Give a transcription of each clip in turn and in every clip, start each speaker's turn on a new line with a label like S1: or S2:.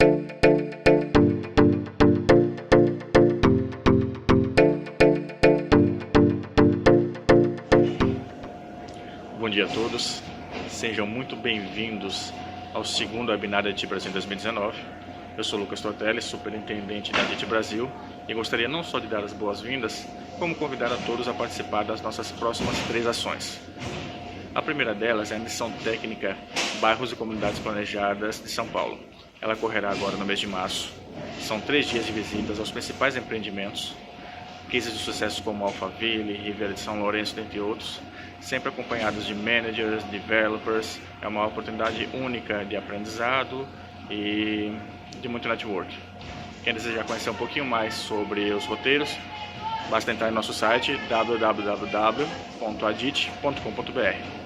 S1: Bom dia a todos, sejam muito bem-vindos ao segundo webinar da DIT Brasil 2019. Eu sou Lucas Tortelli, superintendente da DIT Brasil, e gostaria não só de dar as boas-vindas, como convidar a todos a participar das nossas próximas 3 ações. A primeira delas é a missão técnica Bairros e Comunidades Planejadas de São Paulo. Ela ocorrerá agora no mês de março. São 3 dias de visitas aos principais empreendimentos, cases de sucesso como Alphaville, Riviera de São Lourenço, dentre outros, sempre acompanhados de managers, developers. É uma oportunidade única de aprendizado e de muito network. Quem desejar conhecer um pouquinho mais sobre os roteiros, basta entrar em nosso site www.adit.com.br.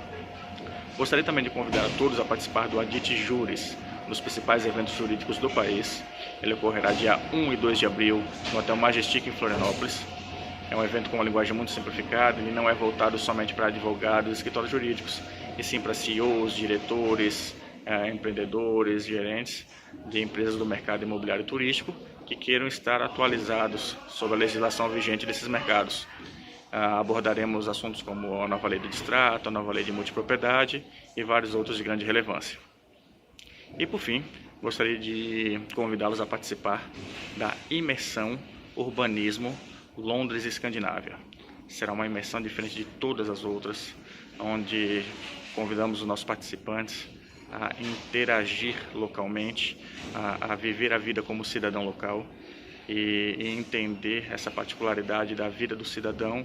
S1: Gostaria também de convidar a todos a participar do Adit Juris, um dos principais eventos jurídicos do país. Ele ocorrerá dia 1 e 2 de abril no Hotel Majestic em Florianópolis. É um evento com uma linguagem muito simplificada, ele não é voltado somente para advogados e escritórios jurídicos, e sim para CEOs, diretores, empreendedores, gerentes de empresas do mercado imobiliário turístico que queiram estar atualizados sobre a legislação vigente desses mercados. Abordaremos assuntos como a nova lei do distrato, a nova lei de multipropriedade e vários outros de grande relevância. E por fim, gostaria de convidá-los a participar da imersão Urbanismo Londres e Escandinávia. Será uma imersão diferente de todas as outras, onde convidamos os nossos participantes a interagir localmente, a viver a vida como cidadão local e entender essa particularidade da vida do cidadão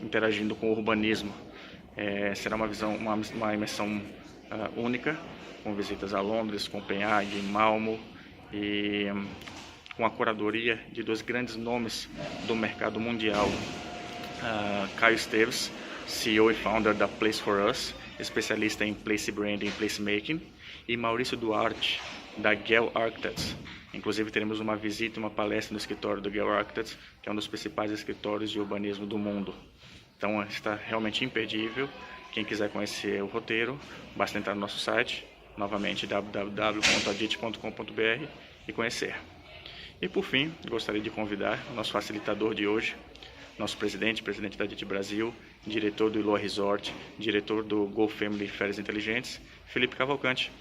S1: interagindo com o urbanismo. Será uma imersão única, com visitas a Londres, Copenhague, Malmö e com a curadoria de 2 grandes nomes do mercado mundial, Caio Esteves, CEO e founder da Place for Us, especialista em place branding e placemaking, e Maurício Duarte, da Gehl Architects. Inclusive teremos uma visita e uma palestra no escritório do Gehl Architects, que é um dos principais escritórios de urbanismo do mundo. Então está realmente imperdível. Quem quiser conhecer o roteiro, basta entrar no nosso site, novamente www.adit.com.br, e conhecer. E por fim, gostaria de convidar o nosso facilitador de hoje, nosso presidente da DIT Brasil, diretor do Iloa Resort, diretor do Go Family Férias Inteligentes, Felipe Cavalcante.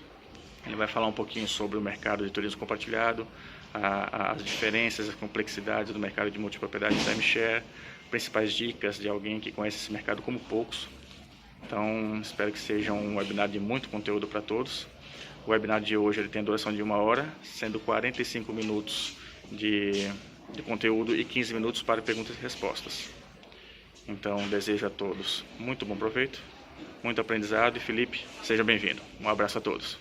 S1: Ele vai falar um pouquinho sobre o mercado de turismo compartilhado, as diferenças, as complexidades do mercado de multipropriedade e timeshare, principais dicas de alguém que conhece esse mercado como poucos. Então, espero que seja um webinar de muito conteúdo para todos. O webinar de hoje ele tem duração de 1 hora, sendo 45 minutos de conteúdo e 15 minutos para perguntas e respostas. Então, desejo a todos muito bom proveito, muito aprendizado, e Felipe, seja bem-vindo. Um abraço a todos.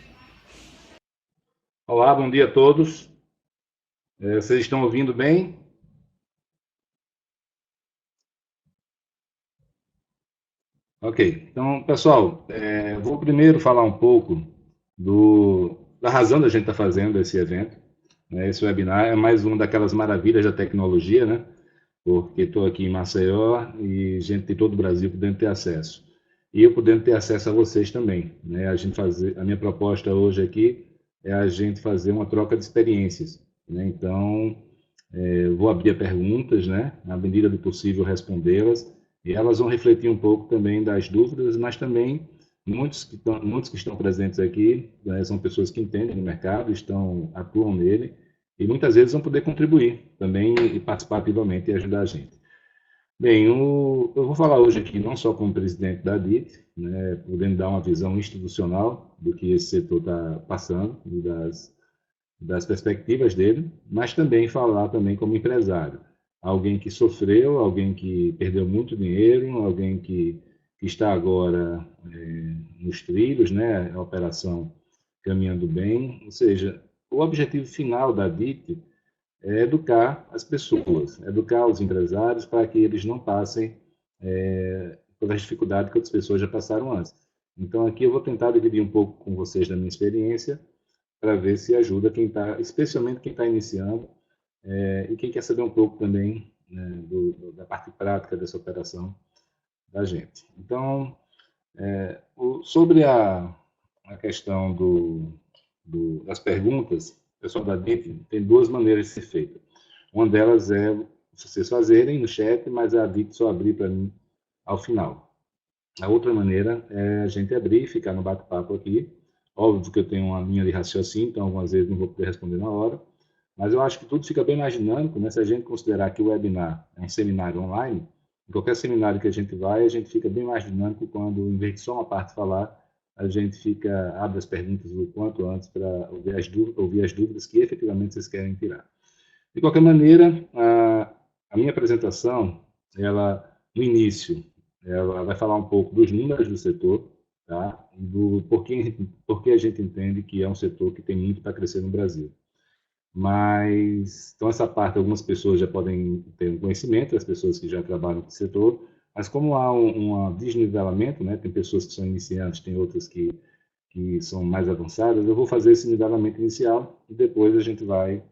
S2: Olá, bom dia a todos. Vocês estão ouvindo bem? Ok, então, pessoal, vou primeiro falar um pouco da razão da gente estar fazendo esse evento. Esse webinar é mais uma daquelas maravilhas da tecnologia, né? Porque estou aqui em Maceió e gente de todo o Brasil podendo ter acesso. E eu podendo ter acesso a vocês também, né? A minha proposta hoje aqui é a gente fazer uma troca de experiências, né? Então, eu vou abrir perguntas, né? Na medida do possível respondê-las, e elas vão refletir um pouco também das dúvidas, mas também muitos que estão presentes aqui, né, são pessoas que entendem o mercado, atuam nele, e muitas vezes vão poder contribuir também e participar ativamente e ajudar a gente. Bem, eu vou falar hoje aqui não só como presidente da DIT, né, podendo dar uma visão institucional do que esse setor está passando e das perspectivas dele, mas também falar também como empresário. Alguém que sofreu, alguém que perdeu muito dinheiro, alguém que está agora nos trilhos, né, a operação caminhando bem. Ou seja, o objetivo final da DIT é educar as pessoas, educar os empresários para que eles não passem pelas dificuldades que outras pessoas já passaram antes. Então, aqui eu vou tentar dividir um pouco com vocês da minha experiência para ver se ajuda quem está, especialmente quem está iniciando e quem quer saber um pouco também, né, da parte prática dessa operação da gente. Então, sobre a questão das perguntas, pessoal da DIT, tem duas maneiras de ser feita. Uma delas é vocês fazerem no chat, mas a DIT só abrir para mim ao final. A outra maneira é a gente abrir e ficar no bate-papo aqui. Óbvio que eu tenho uma linha de raciocínio, então algumas vezes não vou poder responder na hora, mas eu acho que tudo fica bem mais dinâmico, né? Se a gente considerar que o webinar é um seminário online, em qualquer seminário que a gente vai, a gente fica bem mais dinâmico quando, em vez de só uma parte falar, a gente abre as perguntas o quanto antes para ouvir as dúvidas que efetivamente vocês querem tirar. De qualquer maneira, a minha apresentação, no início, ela vai falar um pouco dos números do setor, tá? Do porquê a gente entende que é um setor que tem muito para crescer no Brasil. Mas, então, essa parte, algumas pessoas já podem ter um conhecimento, as pessoas que já trabalham no setor, mas como há um desnivelamento, né? Tem pessoas que são iniciantes, tem outras que são mais avançadas, eu vou fazer esse nivelamento inicial e depois a gente vai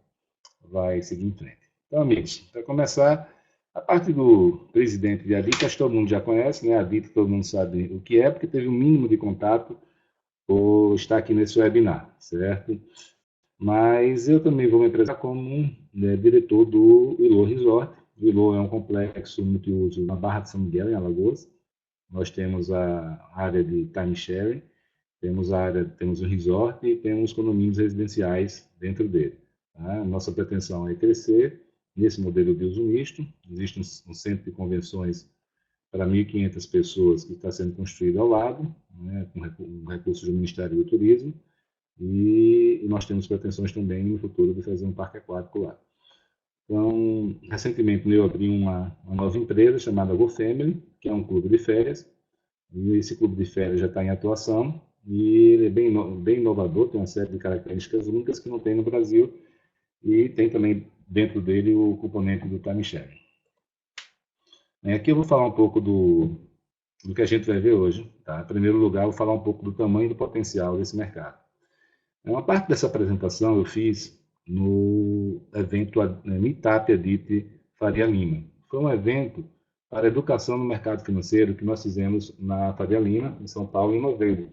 S2: seguir em frente. Então, amigos, para começar, a parte do presidente de ADIT, acho que todo mundo já conhece, né? A ADIT todo mundo sabe o que é, porque teve um mínimo de contato por estar aqui nesse webinar, certo? Mas eu também vou me apresentar como diretor do Willow Resort. O Willow é um complexo multiuso na Barra de São Miguel, em Alagoas. Nós temos a área de timeshare, temos o resort e temos condomínios residenciais dentro dele. Tá? Nossa pretensão é crescer nesse modelo de uso misto. Existe um centro de convenções para 1.500 pessoas que está sendo construído ao lado, né, com recursos do Ministério do Turismo. E nós temos pretensões também no futuro de fazer um parque aquático lá. Então, recentemente eu abri uma nova empresa chamada GoFamily, que é um clube de férias, e esse clube de férias já está em atuação, e ele é bem inovador, tem uma série de características únicas que não tem no Brasil, e tem também dentro dele o componente do timeshare. Aqui eu vou falar um pouco do que a gente vai ver hoje. Tá? Em primeiro lugar, eu vou falar um pouco do tamanho e do potencial desse mercado. Uma parte dessa apresentação eu fiz no evento Meetup Adit Faria Lima. Foi um evento para educação no mercado financeiro que nós fizemos na Faria Lima, em São Paulo, em novembro,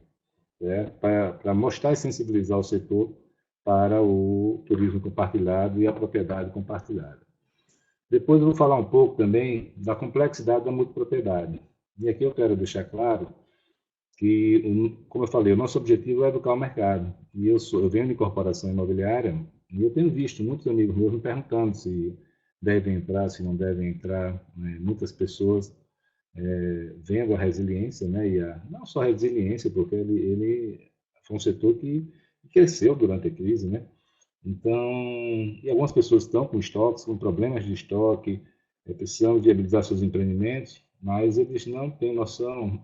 S2: para mostrar e sensibilizar o setor para o turismo compartilhado e a propriedade compartilhada. Depois eu vou falar um pouco também da complexidade da multipropriedade. E aqui eu quero deixar claro que, como eu falei, o nosso objetivo é educar o mercado. E eu venho de corporação imobiliária e eu tenho visto muitos amigos meus me perguntando se devem entrar, se não devem entrar. Né? Muitas pessoas vendo a resiliência, né? Não só a resiliência, porque ele foi um setor que cresceu durante a crise, né? Então, e algumas pessoas estão com estoques, com problemas de estoque, precisando viabilizar seus empreendimentos, mas eles não têm noção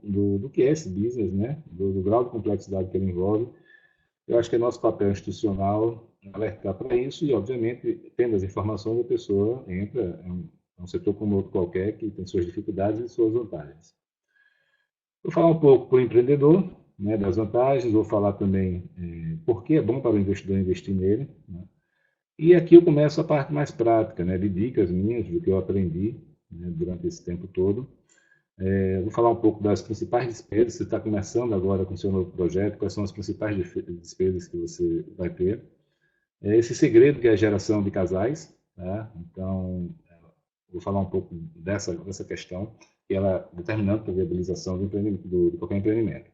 S2: do que é esse business, né? Do grau de complexidade que ele envolve. Eu acho que é nosso papel institucional alertar para isso e, obviamente, tendo as informações, a pessoa entra. É um setor como outro qualquer que tem suas dificuldades e suas vantagens. Vou falar um pouco para o empreendedor, né, das vantagens, vou falar também por que é bom para o investidor investir nele. Né? E aqui eu começo a parte mais prática, né, de dicas minhas, do que eu aprendi, né, durante esse tempo todo. Vou falar um pouco das principais despesas. Você está começando agora com o seu novo projeto, quais são as principais despesas que você vai ter. Esse segredo que é a geração de casais. Tá? Então, vou falar um pouco dessa questão, que ela é determinante para a viabilização de qualquer empreendimento.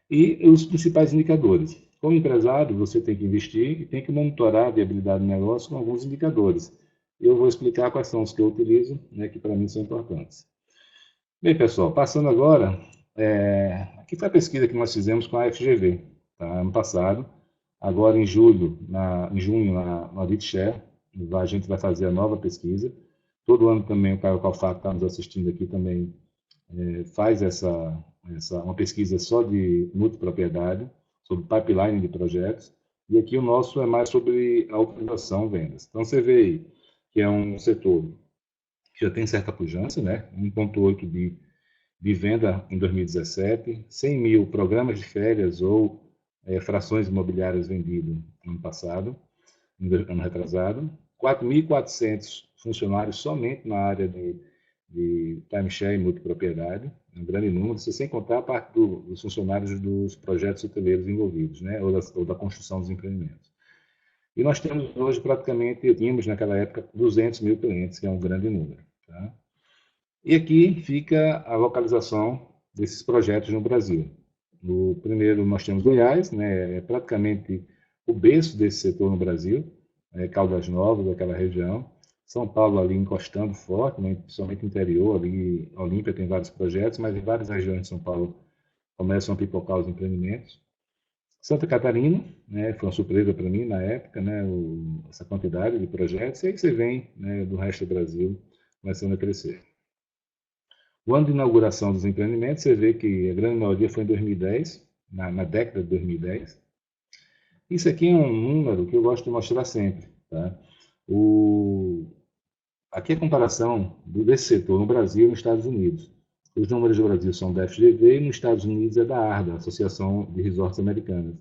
S2: E os principais indicadores. Como empresário, você tem que investir e tem que monitorar a viabilidade do negócio com alguns indicadores. Eu vou explicar quais são os que eu utilizo, né, que para mim são importantes. Bem, pessoal, passando agora, aqui foi a pesquisa que nós fizemos com a FGV, tá, ano passado. Agora, em junho, na AditShare, a gente vai fazer a nova pesquisa. Todo ano também o Caio Calfato está nos assistindo aqui também, faz uma pesquisa só de multipropriedade, sobre pipeline de projetos, e aqui o nosso é mais sobre autorização, vendas. Então você vê aí que é um setor que já tem certa pujança, né? 1,8 de venda em 2017, 100 mil programas de férias ou frações imobiliárias vendidas no ano passado, ano retrasado, 4.400 funcionários somente na área de timeshare e multipropriedade, um grande número, sem contar a parte dos funcionários dos projetos hoteleiros envolvidos, né, ou da construção dos empreendimentos. E nós temos hoje praticamente, tínhamos naquela época 200 mil clientes, que é um grande número. Tá? E aqui fica a localização desses projetos no Brasil. No primeiro nós temos Goiás, né, é praticamente o berço desse setor no Brasil, Caldas Novas, aquela região. São Paulo ali encostando forte, né, principalmente interior, ali Olímpia tem vários projetos, mas em várias regiões de São Paulo começam a pipocar os empreendimentos. Santa Catarina, né, foi uma surpresa para mim na época, né, essa quantidade de projetos, e aí você vem, né, do resto do Brasil começando a crescer. O ano de inauguração dos empreendimentos, você vê que a grande maioria foi em 2010, na década de 2010. Isso aqui é um número que eu gosto de mostrar sempre. Tá? O, aqui é a comparação desse setor no Brasil e nos Estados Unidos. Os números do Brasil são da FGV e nos Estados Unidos é da ARDA, Associação de Resorts Americanas.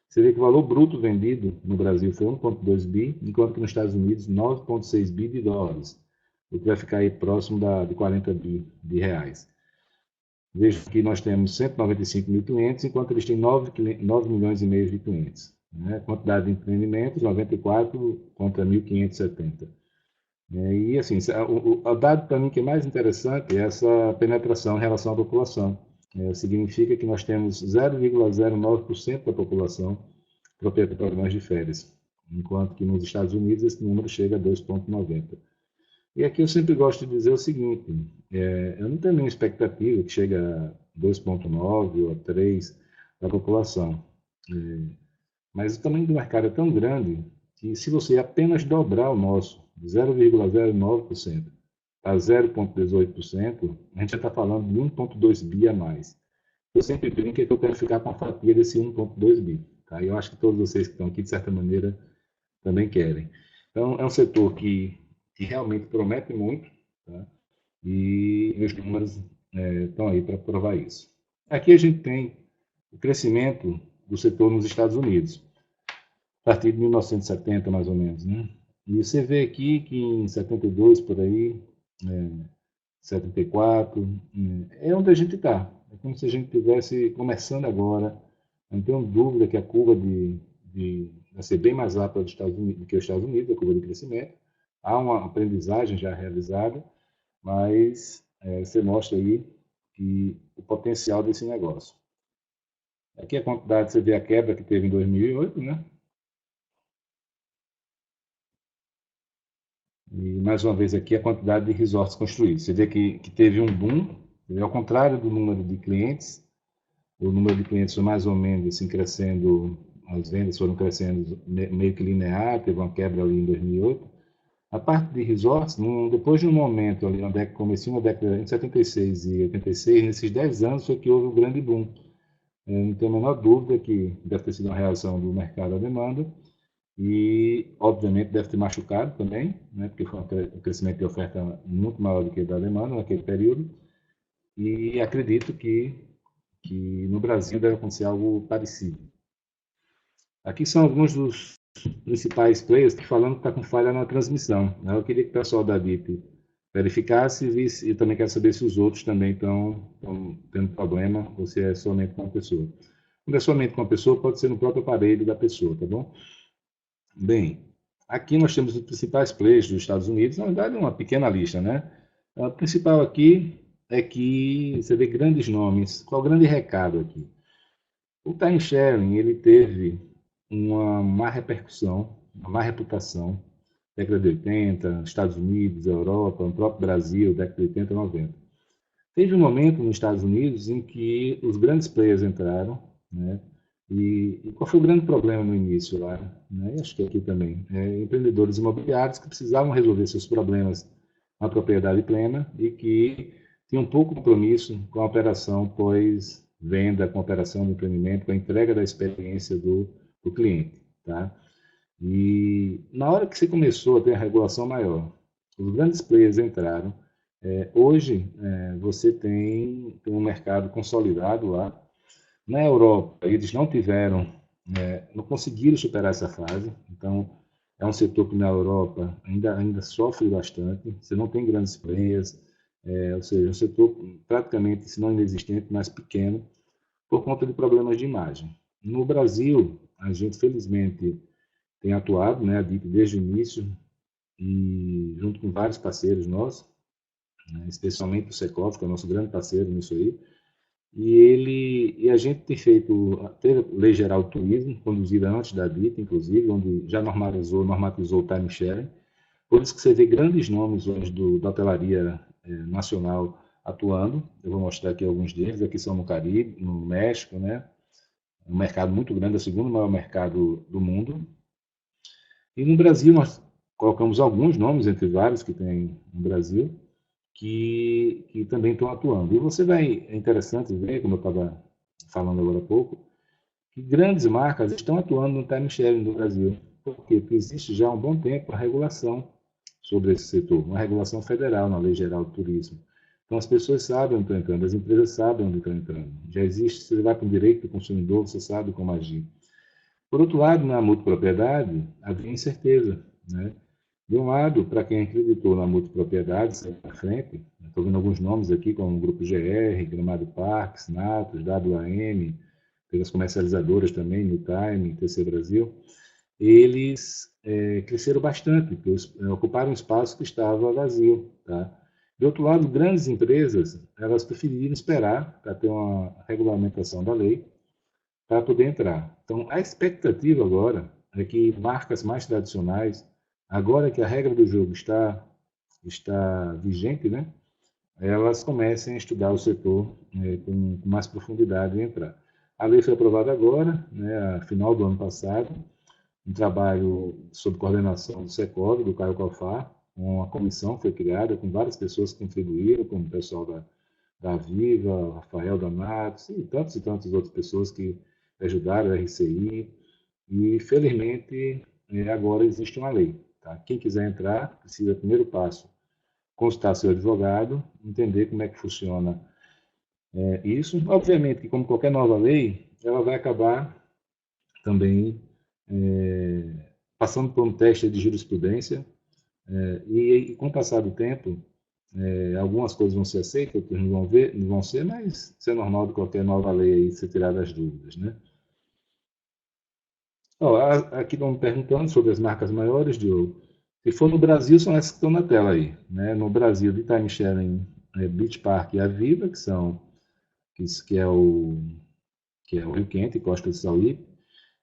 S2: Você vê que o valor bruto vendido no Brasil foi 1,2 bi, enquanto que nos Estados Unidos 9,6 bi de dólares, o que vai ficar aí próximo de 40 bi de reais. Veja que nós temos 195 mil clientes, enquanto eles têm 9 milhões e meio de clientes. Né? Quantidade de empreendimentos, 94 contra 1.570. E assim, o dado para mim que é mais interessante é essa penetração em relação à população. Significa que nós temos 0,09% da população proprietária de programas de férias, enquanto que nos Estados Unidos esse número chega a 2,90%. E aqui eu sempre gosto de dizer o seguinte, eu não tenho nenhuma expectativa que chegue a 2,9 ou a 3 da população, mas o tamanho do mercado é tão grande que se você apenas dobrar o nosso de 0,09% a 0,18%, a gente já está falando de 1,2 bi a mais. Eu sempre brinco que eu quero ficar com a fatia desse 1,2 bi. Tá? Eu acho que todos vocês que estão aqui, de certa maneira, também querem. Então, é um setor que realmente promete muito, tá? E os números estão aí para provar isso. Aqui a gente tem o crescimento do setor nos Estados Unidos, a partir de 1970, mais ou menos. Né? E você vê aqui que em 72, por aí, 74, é onde a gente está. É como se a gente estivesse começando agora. Não tenho dúvida que a curva vai ser bem mais rápida do que os Estados Unidos, a curva de crescimento. Há uma aprendizagem já realizada, mas você mostra aí que o potencial desse negócio. Aqui a quantidade, você vê a quebra que teve em 2008, né? E mais uma vez aqui a quantidade de resorts construídos. Você vê que teve um boom, ao contrário do número de clientes, o número de clientes foi mais ou menos assim crescendo, as vendas foram crescendo meio que linear, teve uma quebra ali em 2008. A parte de resorts, depois de um momento ali, começou na década de 76 e 86, nesses 10 anos foi que houve um grande boom. Não tenho a menor dúvida que deve ter sido uma reação do mercado à demanda e, obviamente, deve ter machucado também, né, porque foi um crescimento de oferta muito maior do que da demanda naquele período. E acredito que no Brasil deve acontecer algo parecido. Aqui são alguns dos principais players que falando que está com falha na transmissão. Né? Eu queria que o pessoal da DIP verificasse e visse, e também quero saber se os outros também estão tendo problema ou se é somente com a pessoa. Quando é somente com a pessoa, pode ser no próprio aparelho da pessoa, tá bom? Bem, aqui nós temos os principais players dos Estados Unidos, na verdade uma pequena lista, né? O principal aqui é que você vê grandes nomes. Qual o grande recado aqui? O time sharing, ele teve uma má repercussão, uma má reputação, década de 80, Estados Unidos, Europa, no próprio Brasil, década de 80 e 90. Teve um momento nos Estados Unidos em que os grandes players entraram, né? E qual foi o grande problema no início lá? Né? Acho que aqui também. Empreendedores imobiliários que precisavam resolver seus problemas na propriedade plena e que tinham pouco compromisso com a operação pós-venda, com a operação do empreendimento, com a entrega da experiência do cliente. Tá? E na hora que você começou a ter a regulação maior, os grandes players entraram. Hoje, você tem um mercado consolidado lá. Na Europa, eles não tiveram, não conseguiram superar essa fase. Então, é um setor que na Europa ainda sofre bastante. Você não tem grandes players, ou seja, um setor praticamente, se não inexistente, mas pequeno, por conta de problemas de imagem. No Brasil, a gente, felizmente, tem atuado, né, a DIT desde o início, e junto com vários parceiros nossos, né, especialmente o Secov, que é o nosso grande parceiro nisso aí, e a gente tem feito a Lei Geral do Turismo, conduzida antes da DIT, inclusive, onde já normatizou o time sharing. Por isso que você vê grandes nomes hoje da hotelaria nacional atuando. Eu vou mostrar aqui alguns deles. Aqui são no Caribe, no México, né? Um mercado muito grande, é o segundo maior mercado do mundo. E no Brasil nós colocamos alguns nomes, entre vários que tem no Brasil, que também estão atuando. E você vai, é interessante ver, como eu estava falando agora há pouco, que grandes marcas estão atuando no time sharing no Brasil. Por quê? Porque existe já há um bom tempo a regulação sobre esse setor, uma regulação federal na Lei Geral do Turismo. Então as pessoas sabem onde estão entrando, as empresas sabem onde estão entrando. Já existe, você vai para o direito do consumidor, você sabe como agir. Por outro lado, na multipropriedade, havia incerteza, né? De um lado, para quem acreditou na multipropriedade, saiu à frente, estou vendo alguns nomes aqui, como o Grupo GR, Gramado Parques, Natos, WAM, pelas comercializadoras também, New Time, TC Brasil, eles cresceram bastante, porque ocuparam um espaço que estava vazio. Tá? De outro lado, grandes empresas, elas preferiram esperar para ter uma regulamentação da lei, para poder entrar. Então, a expectativa agora é que marcas mais tradicionais, agora que a regra do jogo está vigente, né, elas comecem a estudar o setor com mais profundidade e entrar. A lei foi aprovada agora, né, a final do ano passado, um trabalho sob coordenação do Secov, do Caio Calfar, uma comissão foi criada com várias pessoas que contribuíram, como o pessoal da Viva, Rafael Danatos e tantas outras pessoas que ajudaram a RCI. E, felizmente, agora existe uma lei. Tá? Quem quiser entrar, precisa, primeiro passo, consultar seu advogado, entender como é que funciona isso. Obviamente que, como qualquer nova lei, ela vai acabar também passando por um teste de jurisprudência, e com o passar do tempo, algumas coisas vão ser aceitas, outras não vão ser, mas isso é normal de qualquer nova lei aí, você tirar das dúvidas, né? Ó, aqui estão me perguntando sobre as marcas maiores, Diogo. Se for no Brasil, são essas que estão na tela aí, né? No Brasil, de time sharing, Beach Park e a Viva, que é o Rio Quente, Costa do Sauípe.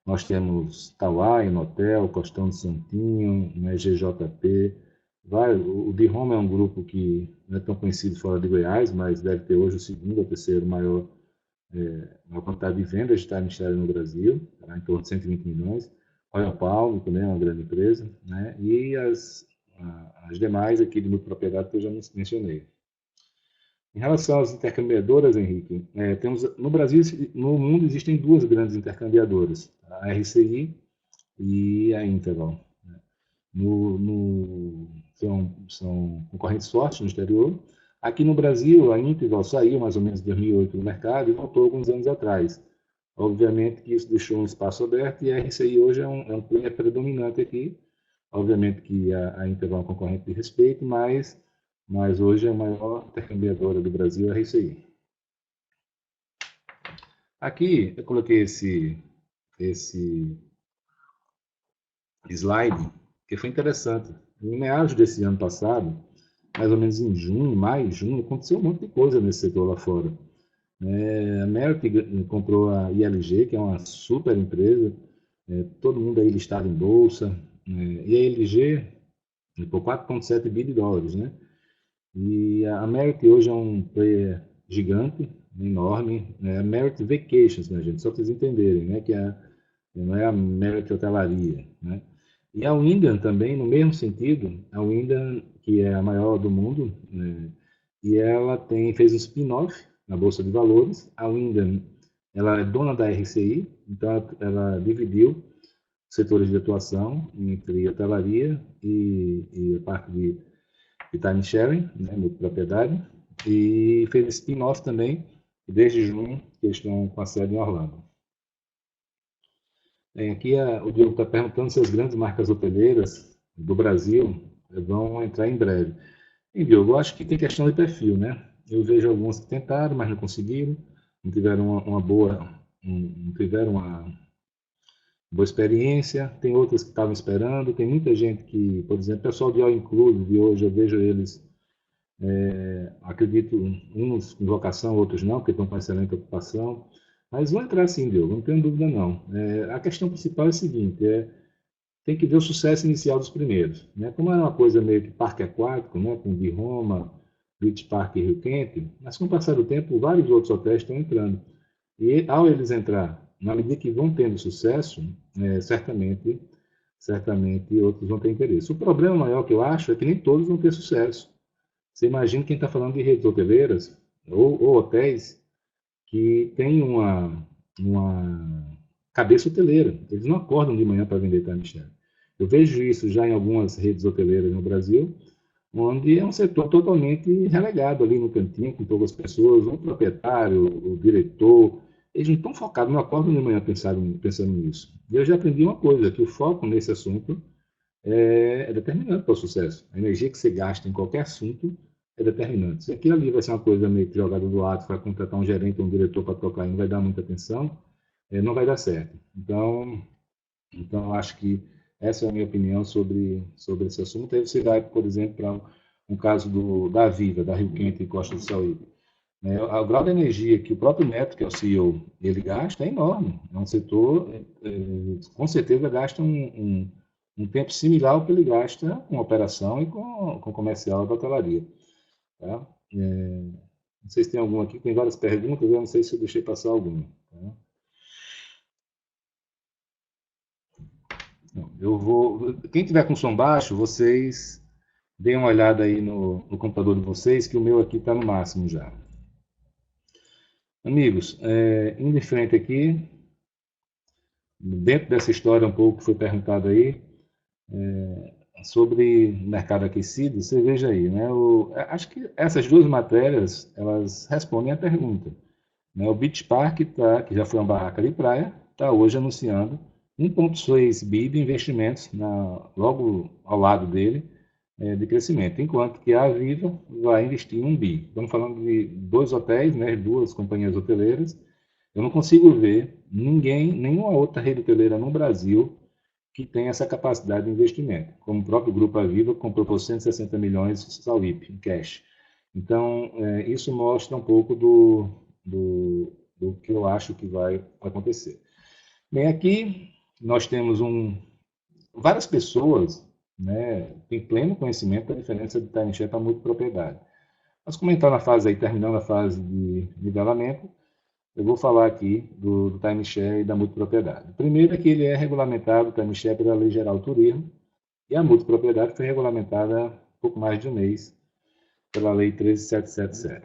S2: Nós temos Tauá, Inotel, Costão de Santinho, né, GJP. O de Roma é um grupo que não é tão conhecido fora de Goiás, mas deve ter hoje o segundo ou terceiro maior quantidade de vendas de time sharing no Brasil, tá, em torno de 120 milhões. Royal Palm também é uma grande empresa, né? E as demais aqui de multipropriedade que eu já mencionei. Em relação às intercambiadoras, Henrique, temos no Brasil, no mundo existem duas grandes intercambiadoras, a RCI e a Interval. Né? São concorrentes fortes no exterior. Aqui no Brasil, a Interval saiu mais ou menos em 2008 no mercado e voltou alguns anos atrás. Obviamente que isso deixou um espaço aberto e a RCI hoje é um player predominante aqui. Obviamente que a Interval é um concorrente de respeito, mas hoje a maior intercambiadora do Brasil é a RCI. Aqui eu coloquei esse slide, que foi interessante. Em meados desse ano passado, mais ou menos em junho, maio, junho, aconteceu um monte de coisa nesse setor lá fora. A Merit comprou a ILG, que é uma super empresa, todo mundo aí listado em bolsa, e a ILG por 4,7 bilhões de dólares, né? E a Merit hoje é um player gigante, enorme, a Merit Vacations, né, gente? Só para vocês entenderem, né? Que não é a Merit Hotelaria, né? E a Wyndham também, no mesmo sentido, a Wyndham, que é a maior do mundo, né? E ela fez um spin-off na Bolsa de Valores. A Wyndham, ela é dona da RCI, então ela dividiu setores de atuação entre hotelaria e a parte de time sharing, né, multipropriedade, e fez spin-off também, desde junho, que eles estão com a sede em Orlando. Aqui o Diogo está perguntando se as grandes marcas hoteleiras do Brasil vão entrar em breve. E, Diogo, eu acho que tem questão de perfil, né? Eu vejo algumas que tentaram, mas não conseguiram, não tiveram uma boa, não tiveram boa experiência, tem outras que estavam esperando, tem muita gente que, por exemplo, o pessoal de All Inclusive, hoje eu vejo eles, acredito, uns com vocação, outros não, porque estão com excelente ocupação, mas vão entrar sim, Diogo, não tenho dúvida não. A questão principal é a seguinte, tem que ver o sucesso inicial dos primeiros, né? Como é uma coisa meio que parque aquático, né? Com de Roma, Beach Park e Rio Quente, mas com o passar do tempo, vários outros hotéis estão entrando. E ao eles entrar, na medida que vão tendo sucesso, certamente outros vão ter interesse. O problema maior que eu acho é que nem todos vão ter sucesso. Você imagina quem está falando de redes hoteleiras ou hotéis que têm uma cabeça hoteleira. Eles não acordam de manhã para vender timeshare. Eu vejo isso já em algumas redes hoteleiras no Brasil, onde é um setor totalmente relegado ali no cantinho, com poucas pessoas, o proprietário, o diretor, eles não estão focados, não acordam de manhã pensando nisso. E eu já aprendi uma coisa, que o foco nesse assunto é determinante para o sucesso. A energia que você gasta em qualquer assunto é determinante. Se aquilo ali vai ser uma coisa meio que jogada do lado, vai contratar um gerente ou um diretor para tocar e não vai dar muita atenção, não vai dar certo. Então, eu acho que essa é a minha opinião sobre esse assunto. Aí você vai, por exemplo, para um caso da Viva, da Rio Quente e Costa do Sauípe. O grau de energia que o próprio Neto, que é o CEO, ele gasta é enorme. É um setor, com certeza, gasta um tempo similar ao que ele gasta com operação e com comercial da hotelaria. Tá? Não sei se tem algum aqui, tem várias perguntas, eu não sei se eu deixei passar alguma. Tá? Eu vou. Quem tiver com som baixo, vocês deem uma olhada aí no computador de vocês, que o meu aqui está no máximo já. Amigos, indo em frente aqui, dentro dessa história um pouco que foi perguntado aí, sobre mercado aquecido, você veja aí, né? Acho que essas duas matérias, elas respondem à pergunta. Né? O Beach Park, que já foi uma barraca de praia, está hoje anunciando 1,6 bi de investimentos logo ao lado dele, de crescimento, enquanto que a Aviva vai investir 1 bi. Estamos falando de dois hotéis, né, duas companhias hoteleiras. Eu não consigo ver nenhuma outra rede hoteleira no Brasil que tenha essa capacidade de investimento, como o próprio Grupo Aviva comprou por 160 milhões de Sauípe, em cash. Então, isso mostra um pouco do que eu acho que vai acontecer. Bem, aqui nós temos várias pessoas, né, têm pleno conhecimento da diferença de timeshare para multipropriedade. Mas como a gente está na fase aí, terminando a fase de nivelamento, eu vou falar aqui do timeshare e da multipropriedade. Primeiro é que ele é regulamentado, o timeshare, pela Lei Geral do Turismo, e a multipropriedade foi regulamentada há pouco mais de um mês pela Lei 13.777.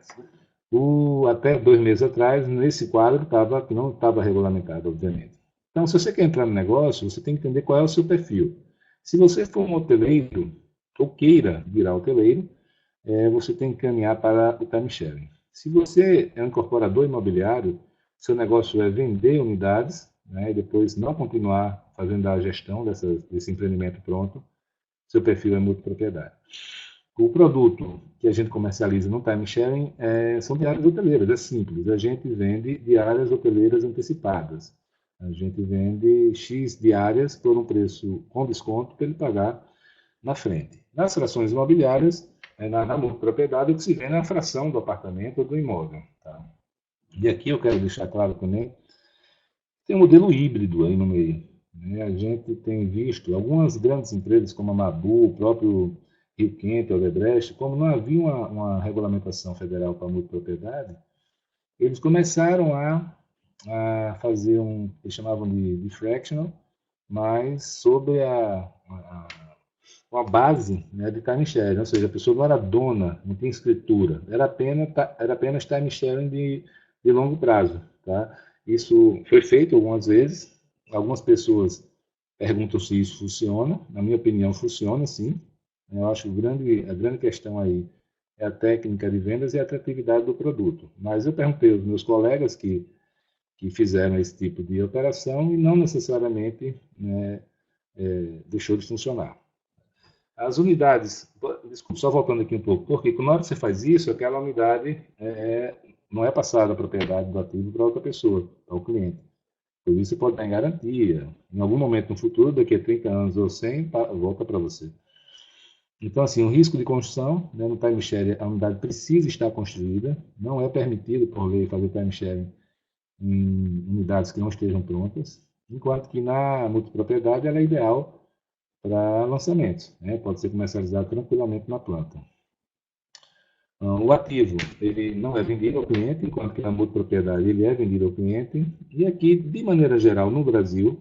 S2: Até 2 meses atrás, nesse quadro, que não estava regulamentado, obviamente. Então, se você quer entrar no negócio, você tem que entender qual é o seu perfil. Se você for um hoteleiro, ou queira virar hoteleiro, você tem que caminhar para o timesharing. Se você é um incorporador imobiliário, seu negócio é vender unidades, né, e depois não continuar fazendo a gestão desse empreendimento pronto, seu perfil é multipropriedade. O produto que a gente comercializa no timesharing são diárias hoteleiras, é simples. A gente vende diárias hoteleiras antecipadas. A gente vende X diárias por um preço com desconto para ele pagar na frente. Nas frações imobiliárias, na multipropriedade, o que se vende é a fração do apartamento ou do imóvel. Tá? E aqui eu quero deixar claro também, tem um modelo híbrido aí no meio. Né? A gente tem visto algumas grandes empresas como a Mabu, o próprio Rio Quente, o Odebrecht, como não havia uma regulamentação federal para a multipropriedade, eles começaram a fazer eles chamavam de fractional, mas sobre uma base, né, de time sharing, ou seja, a pessoa não era dona, não tinha escritura, era apenas time sharing de longo prazo. Tá? Isso foi feito algumas vezes, algumas pessoas perguntam se isso funciona, na minha opinião funciona sim. Eu acho que a grande questão aí é a técnica de vendas e a atratividade do produto. Mas eu perguntei aos meus colegas que fizeram esse tipo de operação e não necessariamente, né, deixou de funcionar. As unidades, desculpa, só voltando aqui um pouco, porque na hora que você faz isso, aquela unidade não é passada a propriedade do ativo para outra pessoa, para o cliente. Por isso você pode dar em garantia. Em algum momento no futuro, daqui a 30 anos ou 100, volta para você. Então, assim, o risco de construção, né, no timeshare, a unidade precisa estar construída, não é permitido, por lei, fazer timeshare em unidades que não estejam prontas, enquanto que na multipropriedade ela é ideal para lançamentos, né, pode ser comercializado tranquilamente na planta. O ativo, ele não é vendido ao cliente, enquanto que na multipropriedade ele é vendido ao cliente, e aqui, de maneira geral, no Brasil,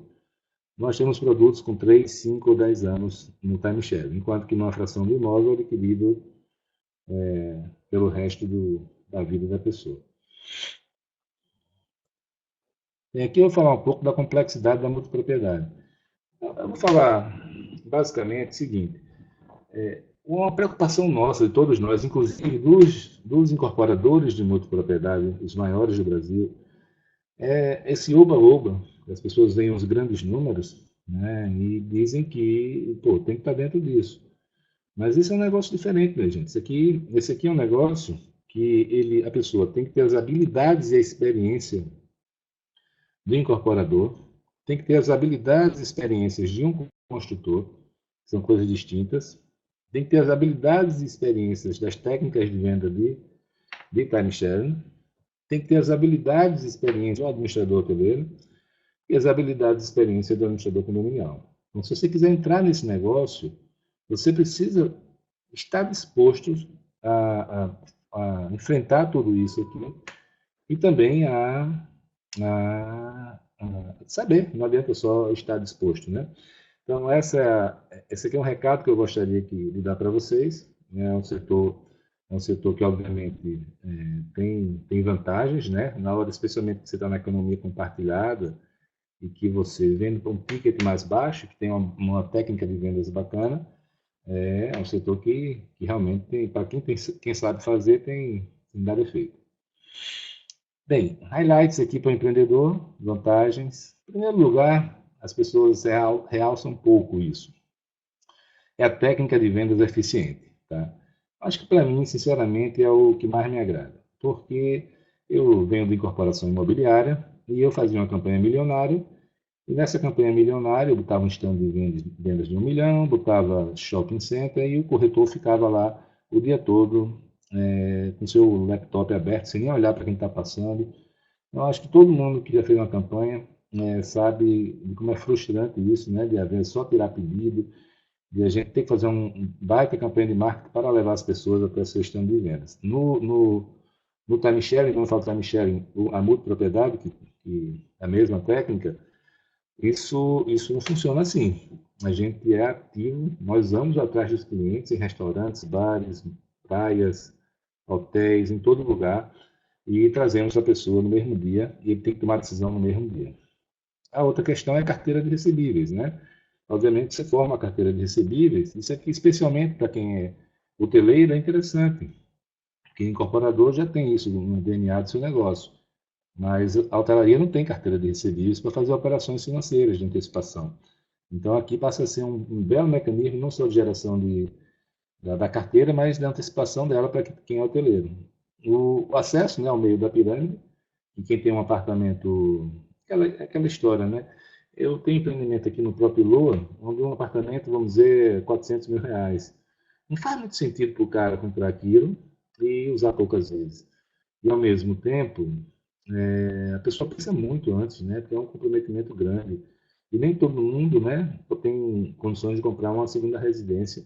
S2: nós temos produtos com 3, 5 ou 10 anos no timeshare, enquanto que numa fração do imóvel é adquirido pelo resto da vida da pessoa. E aqui eu vou falar um pouco da complexidade da multipropriedade. Eu vou falar basicamente o seguinte: uma preocupação nossa, de todos nós, inclusive dos incorporadores de multipropriedade, os maiores do Brasil, é esse oba-oba. As pessoas veem os grandes números, né, e dizem que pô, tem que estar dentro disso. Mas isso é um negócio diferente, né, gente? Esse aqui é um negócio que a pessoa tem que ter as habilidades e a experiência do incorporador, tem que ter as habilidades e experiências de um construtor, que são coisas distintas, tem que ter as habilidades e experiências das técnicas de venda de time sharing, tem que ter as habilidades e experiências do administrador hoteleiro e as habilidades e experiências do administrador condominial. Então, se você quiser entrar nesse negócio, você precisa estar disposto a enfrentar tudo isso aqui e também a saber, não adianta só estar disposto, né? Então, esse aqui é um recado que eu gostaria de dar para vocês. É um setor que, obviamente, tem vantagens, né? Na hora, especialmente, que você está na economia compartilhada e que você vende para um ticket mais baixo, que tem uma técnica de vendas bacana, é um setor que realmente tem, para quem sabe fazer, tem dado efeito. Bem, highlights aqui para o empreendedor, vantagens. Em primeiro lugar, as pessoas realçam um pouco isso. É a técnica de vendas eficiente. Tá? Acho que para mim, sinceramente, é o que mais me agrada. Porque eu venho de incorporação imobiliária e eu fazia uma campanha milionária. E nessa campanha milionária eu botava um stand de vendas de 1 milhão, botava shopping center e o corretor ficava lá o dia todo com seu laptop aberto, sem nem olhar para quem está passando. Eu acho que todo mundo que já fez uma campanha sabe de como é frustrante isso, né? De haver só tirar pedido, de a gente ter que fazer um baita campanha de marketing para levar as pessoas até o seu stand de vendas. No time sharing, quando eu falo time sharing, a multipropriedade, que é a mesma técnica, isso não funciona assim. A gente é ativo, nós vamos atrás dos clientes em restaurantes, bares, praias, hotéis, em todo lugar, e trazemos a pessoa no mesmo dia, e ele tem que tomar a decisão no mesmo dia. A outra questão é a carteira de recebíveis, né? Obviamente, você forma a carteira de recebíveis, isso aqui, especialmente para quem é hoteleiro, é interessante, porque incorporador já tem isso no DNA do seu negócio. Mas a hotelaria não tem carteira de recebíveis para fazer operações financeiras de antecipação. Então, aqui passa a ser um belo mecanismo, não só de geração da carteira, mas da antecipação dela para quem é hoteleiro. O acesso, né, ao meio da pirâmide, e quem tem um apartamento, aquela história, né? Eu tenho empreendimento aqui no próprio Lua, onde um apartamento, vamos dizer, 400 mil reais. Não faz muito sentido para o cara comprar aquilo e usar poucas vezes. E, ao mesmo tempo, a pessoa pensa muito antes, né? Porque é um comprometimento grande. E nem todo mundo, né, tem condições de comprar uma segunda residência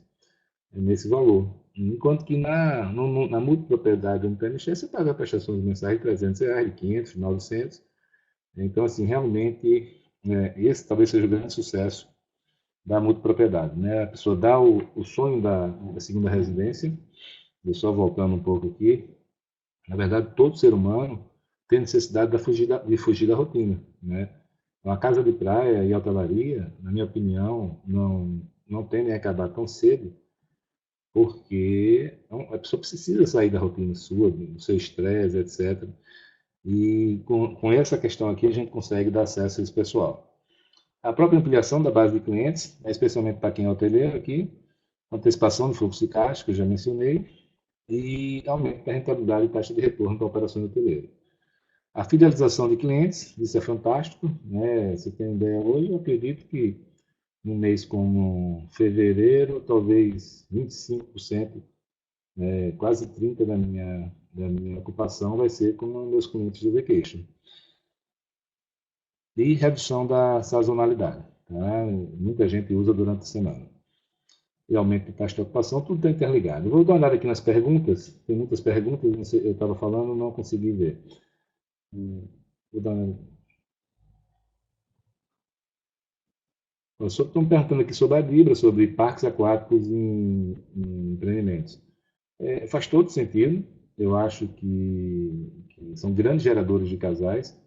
S2: nesse valor. Enquanto que na multipropriedade no PMX, você paga prestações mensais de R$ 300, de 500, 900. Então, assim, realmente, esse talvez seja o grande sucesso da multipropriedade, né? A pessoa dá o sonho da segunda residência, e só voltando um pouco aqui, na verdade, todo ser humano tem necessidade de fugir da rotina, né? Uma casa de praia e hotelaria, na minha opinião, não tendem a acabar tão cedo, porque a pessoa precisa sair da rotina sua, do seu estresse, etc. E com essa questão aqui a gente consegue dar acesso a esse pessoal. A própria ampliação da base de clientes, especialmente para quem é hoteleiro aqui, antecipação de fluxo de caixa, que eu já mencionei, e aumento da rentabilidade e taxa de retorno para operações hoteleiras. A fidelização de clientes, isso é fantástico, né? Você tem ideia hoje, eu acredito que num mês como fevereiro, talvez 25%, quase 30% da minha ocupação vai ser com meus clientes de vacation. E redução da sazonalidade, tá? Muita gente usa durante a semana. E aumento de taxa de ocupação, tudo está interligado. Eu vou dar uma olhada aqui nas perguntas, tem muitas perguntas, eu estava falando, não consegui ver. Vou dar uma... Estão perguntando aqui sobre a Libra, sobre parques aquáticos em empreendimentos. Faz todo sentido. Eu acho que são grandes geradores de casais,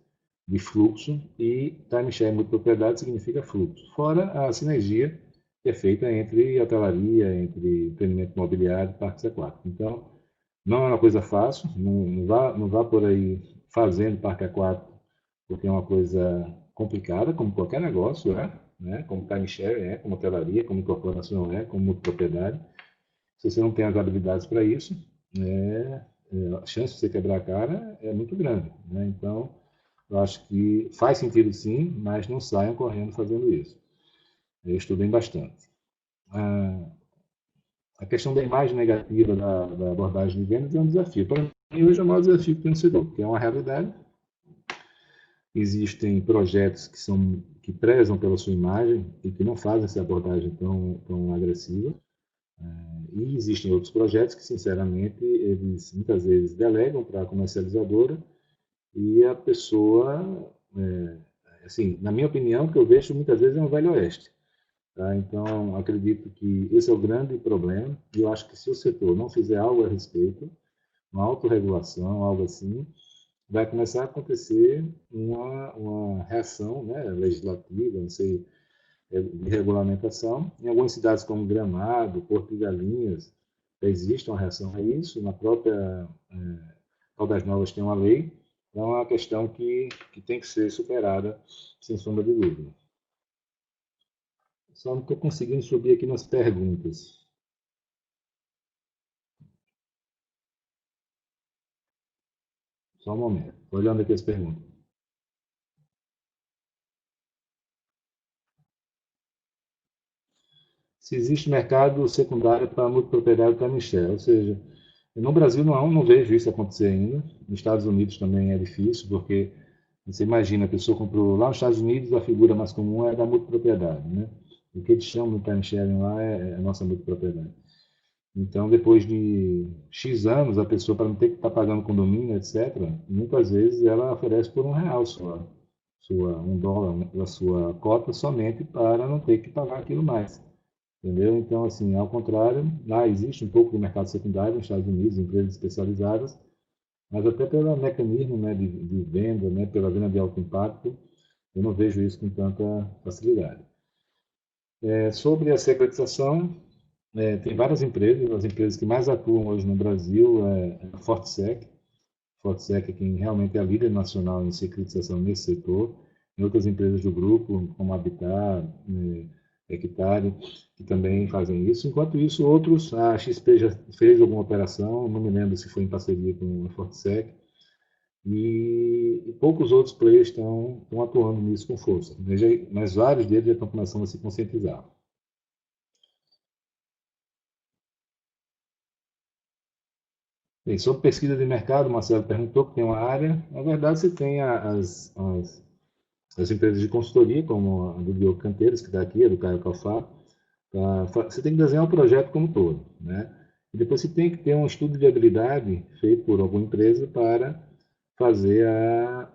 S2: de fluxo, e timeshare multipropriedade significa fluxo. Fora a sinergia que é feita entre hotelaria, entre empreendimento imobiliário e parques aquáticos. Então, não é uma coisa fácil, não vá por aí fazendo parque aquático, porque é uma coisa complicada, como qualquer negócio né? Como timeshare como hotelaria, como incorporação como multipropriedade. Se você não tem as habilidades para isso, a chance de você quebrar a cara é muito grande, né? Então, eu acho que faz sentido sim, mas não saiam correndo fazendo isso. Eu estudei bastante. A questão da imagem negativa da abordagem de vendas é um desafio. Para mim, hoje é o maior desafio que tem no setor, porque é uma realidade. Existem projetos que prezam pela sua imagem e que não fazem essa abordagem tão agressiva. E existem outros projetos que, sinceramente, eles muitas vezes delegam para a comercializadora e a pessoa, assim, na minha opinião, que eu vejo muitas vezes é um velho oeste. Tá? Então, acredito que esse é o grande problema e eu acho que se o setor não fizer algo a respeito, uma autorregulação, algo assim, vai começar a acontecer uma reação, né, legislativa, não sei, de regulamentação. Em algumas cidades como Gramado, Porto de Galinhas, já existe uma reação a isso. Na própria Caldas Novas tem uma lei. Então, é uma questão que tem que ser superada, sem sombra de dúvida. Só não estou conseguindo subir aqui nas perguntas. Só um momento. Estou olhando aqui as perguntas. Se existe mercado secundário para multipropriedade para Michel, ou seja, no Brasil não vejo isso acontecer ainda. Nos Estados Unidos também é difícil, porque você imagina, a pessoa comprou lá nos Estados Unidos, a figura mais comum é da multipropriedade, né? O que eles chamam de time sharing lá é a nossa multipropriedade. Então, depois de X anos, a pessoa, para não ter que estar pagando condomínio, etc., muitas vezes ela oferece por R$ 1 $1 a sua cota somente para não ter que pagar aquilo mais. Entendeu? Então, assim, ao contrário, lá existe um pouco de mercado secundário nos Estados Unidos, empresas especializadas, mas até pelo mecanismo, né, de venda, né, pela venda de alto impacto, eu não vejo isso com tanta facilidade. Sobre a securitização, tem várias empresas, as empresas que mais atuam hoje no Brasil é a Fortsec. Fortsec é quem realmente é a líder nacional em securitização nesse setor. Tem outras empresas do grupo, como a Habitat, Hectare, que também fazem isso. Enquanto isso, outros, a XP já fez alguma operação, não me lembro se foi em parceria com a Fortsec, e poucos outros players estão atuando nisso com força. Mas vários deles já estão começando a se conscientizar. Bem, sobre pesquisa de mercado, o Marcelo perguntou que tem uma área. Na verdade, você tem as empresas de consultoria, como a do Diogo Canteiros, que está aqui, a do Caio Calfá. Você tem que desenhar o projeto como um todo, né? E depois você tem que ter um estudo de viabilidade feito por alguma empresa para fazer a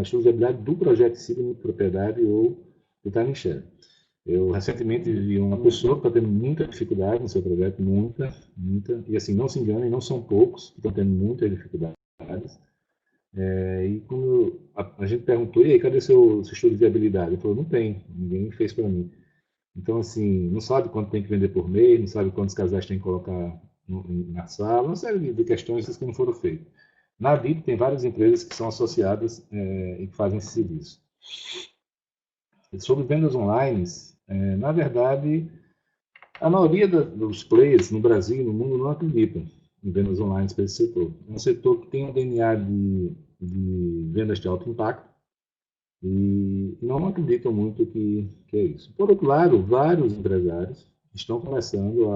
S2: estudo de viabilidade do projeto em si, de propriedade ou do time share. Eu recentemente vi uma pessoa que está tendo muita dificuldade no seu projeto, muita, e assim, não se enganem, não são poucos que estão tendo muitas dificuldades. E quando a gente perguntou, e aí, cadê seu estudo de viabilidade? Ele falou, não tem, ninguém fez para mim. Então, assim, não sabe quanto tem que vender por mês, não sabe quantos casais tem que colocar na sala, uma série de questões que não foram feitas. Na BIP tem várias empresas que são associadas e que fazem esse serviço. Sobre vendas online, na verdade, a maioria dos players no Brasil e no mundo não acreditam em vendas online para esse setor. É um setor que tem um DNA de vendas de alto impacto e não acreditam muito que é isso. Por outro lado, vários empresários estão começando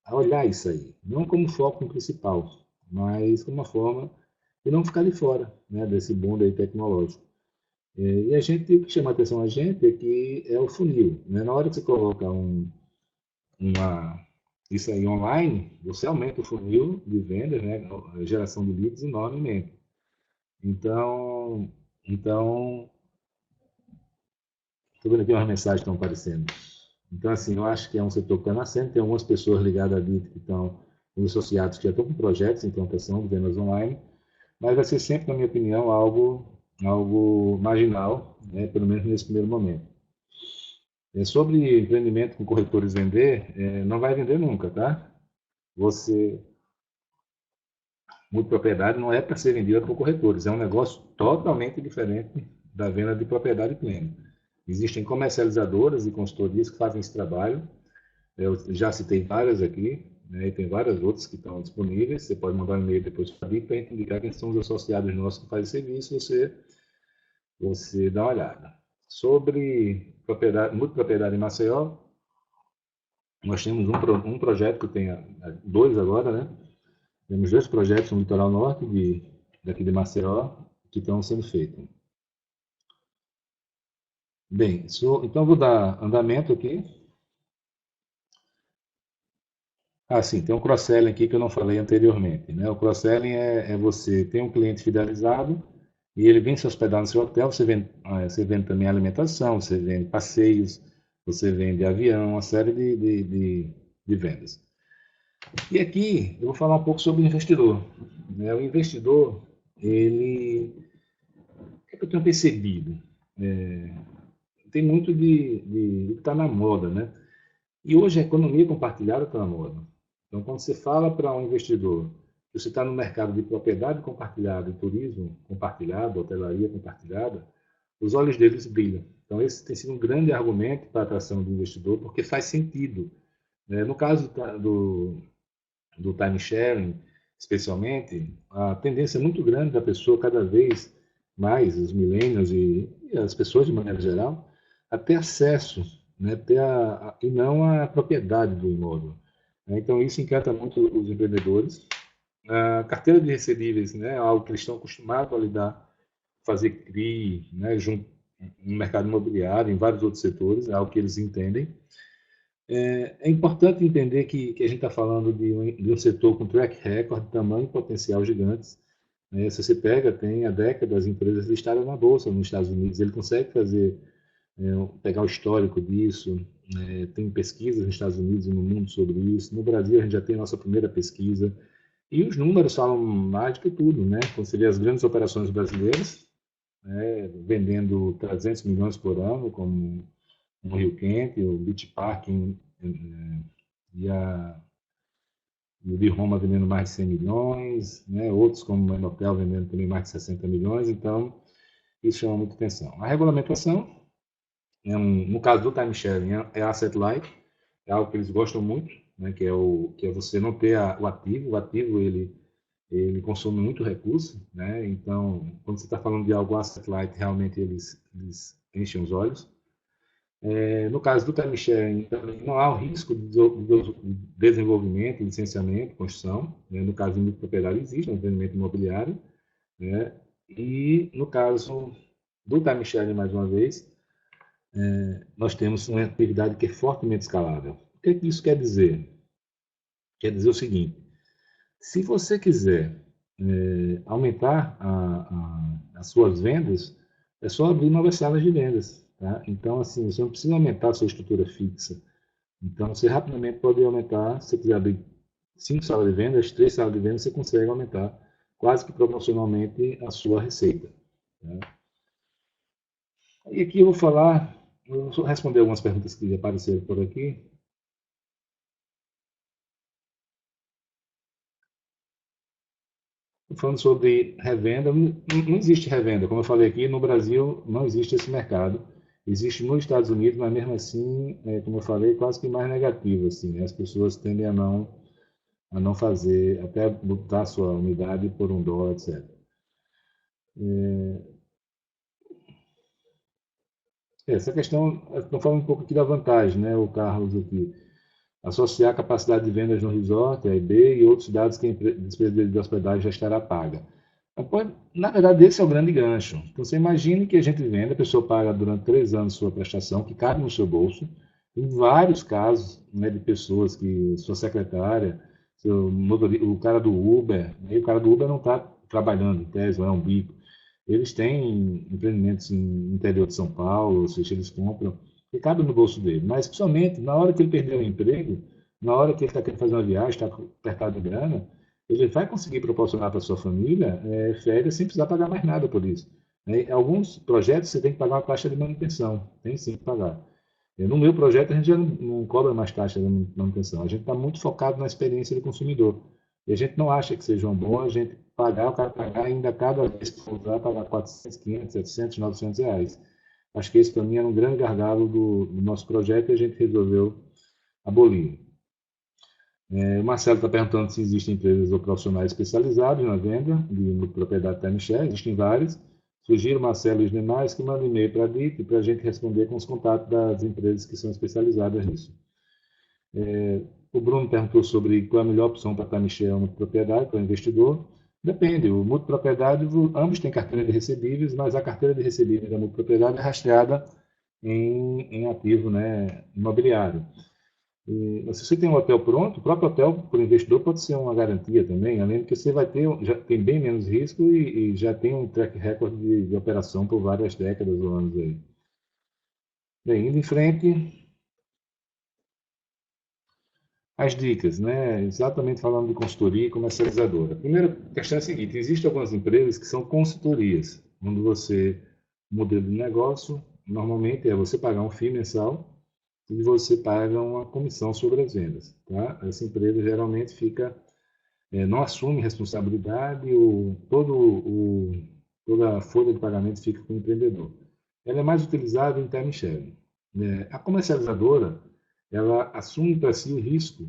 S2: a olhar isso aí, não como foco principal, mas como uma forma de não ficar de fora, né, desse boom aí tecnológico. E a gente, o que chama a atenção a gente é que é o funil. Né? Na hora que você coloca uma, isso aí online, você aumenta o funil de vendas, né? A geração de leads enormemente. Então, então, estou vendo aqui umas mensagens que estão aparecendo. Então, assim, eu acho que é um setor que está nascendo. Tem algumas pessoas ligadas ali que estão, os associados que já estão com projetos de implantação de vendas online, mas vai ser sempre, na minha opinião, algo marginal, né? Pelo menos nesse primeiro momento. Sobre empreendimento com corretores vender, não vai vender nunca, tá? Você, multipropriedade não é para ser vendida por corretores, é um negócio totalmente diferente da venda de propriedade plena. Existem comercializadoras e consultorias que fazem esse trabalho, eu já citei várias aqui, né, e tem várias outras que estão disponíveis, você pode mandar um e-mail depois para mim para a gente indicar quem são os associados nossos que fazem esse serviço, você dá uma olhada. Sobre multipropriedade em Maceió, nós temos um projeto que tem dois agora, né? Temos dois projetos no litoral norte daqui de Maceió que estão sendo feitos. Bem, então vou dar andamento aqui. Ah, sim, tem um cross-selling aqui que eu não falei anteriormente, né? O cross-selling é você tem um cliente fidelizado e ele vem se hospedar no seu hotel, você vende também alimentação, você vende passeios, você vende avião, uma série de vendas. E aqui eu vou falar um pouco sobre o investidor. Né? O investidor, o que eu tenho percebido? Tem muito de que está na moda, né? E hoje a economia compartilhada está na moda. Então, quando você fala para um investidor que você está no mercado de propriedade compartilhada, turismo compartilhado, hotelaria compartilhada, os olhos deles brilham. Então, esse tem sido um grande argumento para a atração do investidor, porque faz sentido. Né? No caso do time sharing, especialmente, a tendência é muito grande da pessoa, cada vez mais, os millennials e as pessoas de maneira geral, a ter acesso, né, e não a propriedade do imóvel. Então, isso encanta muito os empreendedores. A carteira de recebíveis, né, é algo que eles estão acostumados a lidar, fazer CRI, né, junto no mercado imobiliário, em vários outros setores, é algo que eles entendem. É importante entender que a gente está falando de um setor com track record, tamanho e potencial gigantes. Né? Se você pega, tem há décadas empresas listadas na Bolsa nos Estados Unidos, ele consegue pegar o histórico disso, tem pesquisas nos Estados Unidos e no mundo sobre isso. No Brasil, a gente já tem a nossa primeira pesquisa. E os números falam mais do que tudo, né? Quando você vê as grandes operações brasileiras, né, vendendo 300 milhões por ano, como no Rio Quente, o Beach Park e, o de Roma vendendo mais de 100 milhões, né? Outros como o Enotel vendendo também mais de 60 milhões, então isso chama muita atenção. A regulamentação, no caso do time sharing, é asset light, é algo que eles gostam muito, né? Que é você não ter o ativo ele consome muito recurso, né? Então, quando você está falando de algo asset light, realmente eles enchem os olhos. No caso do time sharing, também não há o risco de desenvolvimento, licenciamento, construção. Né? No caso de propriedade, existe um empreendimento imobiliário. Né? E no caso do time sharing, mais uma vez, nós temos uma atividade que é fortemente escalável. O que isso quer dizer? Quer dizer o seguinte: se você quiser aumentar as suas vendas, é só abrir novas salas de vendas. Tá? Então, assim, você não precisa aumentar a sua estrutura fixa. Então, você rapidamente pode aumentar, se você quiser abrir 5 salas de vendas, 3 salas de vendas, você consegue aumentar quase que proporcionalmente a sua receita. Tá? E aqui eu vou responder algumas perguntas que apareceram por aqui. Falando sobre revenda, não existe revenda. Como eu falei aqui, no Brasil não existe esse mercado. Existe nos Estados Unidos, mas mesmo assim, como eu falei, quase que mais negativo. Assim, né? As pessoas tendem a não fazer, até botar sua unidade por $1, etc. Essa questão, estou falando um pouco aqui da vantagem, né, o Carlos aqui. Associar a capacidade de vendas no resort, a EB, e outros dados que a despesa de hospedagem já estará paga. Na verdade, esse é o grande gancho. Então, você imagine que a gente vende, a pessoa paga durante 3 anos sua prestação, que cabe no seu bolso. Em vários casos, né, de pessoas que, sua secretária, o cara do Uber, né, o cara do Uber não está trabalhando em tese, não é um bico. Eles têm empreendimentos no interior de São Paulo, ou seja, eles compram, que cabe no bolso dele. Mas, principalmente, na hora que ele perder o emprego, na hora que ele está querendo fazer uma viagem, está apertado de grana, ele vai conseguir proporcionar para sua família férias sem precisar pagar mais nada por isso. Né? Alguns projetos você tem que pagar uma taxa de manutenção, tem sim que pagar. No meu projeto a gente já não cobra mais taxa de manutenção, a gente está muito focado na experiência do consumidor. E a gente não acha que seja bom a gente pagar, o cara pagar ainda cada vez que for usar, pagar 400, 500, 700, R$ 900. Acho que esse para mim era um grande gargalo do nosso projeto e a gente resolveu abolir. O Marcelo está perguntando se existem empresas ou profissionais especializados na venda de propriedade timeshare. Existem várias. Sugiro, Marcelo e os demais, que mandem e-mail para a DIT para a gente responder com os contatos das empresas que são especializadas nisso. O Bruno perguntou sobre qual é a melhor opção para timeshare ou multipropriedade para o investidor. Depende. O multipropriedade, ambos têm carteira de recebíveis, mas a carteira de recebíveis da multipropriedade é rastreada em ativo, né, imobiliário. Mas se você tem um hotel pronto, o próprio hotel para o investidor pode ser uma garantia também, além de que você vai ter, já tem bem menos risco e já tem um track record de operação por várias décadas ou anos aí. Bem, indo em frente, as dicas, né? Exatamente falando de consultoria e comercializadora. A primeira questão é a seguinte: existem algumas empresas que são consultorias, onde você, o modelo de negócio, normalmente é você pagar um FII mensal e você paga uma comissão sobre as vendas. Tá? Essa empresa geralmente não assume responsabilidade, toda a folha de pagamento fica com o empreendedor. Ela é mais utilizada em time sharing. A comercializadora, ela assume para si o risco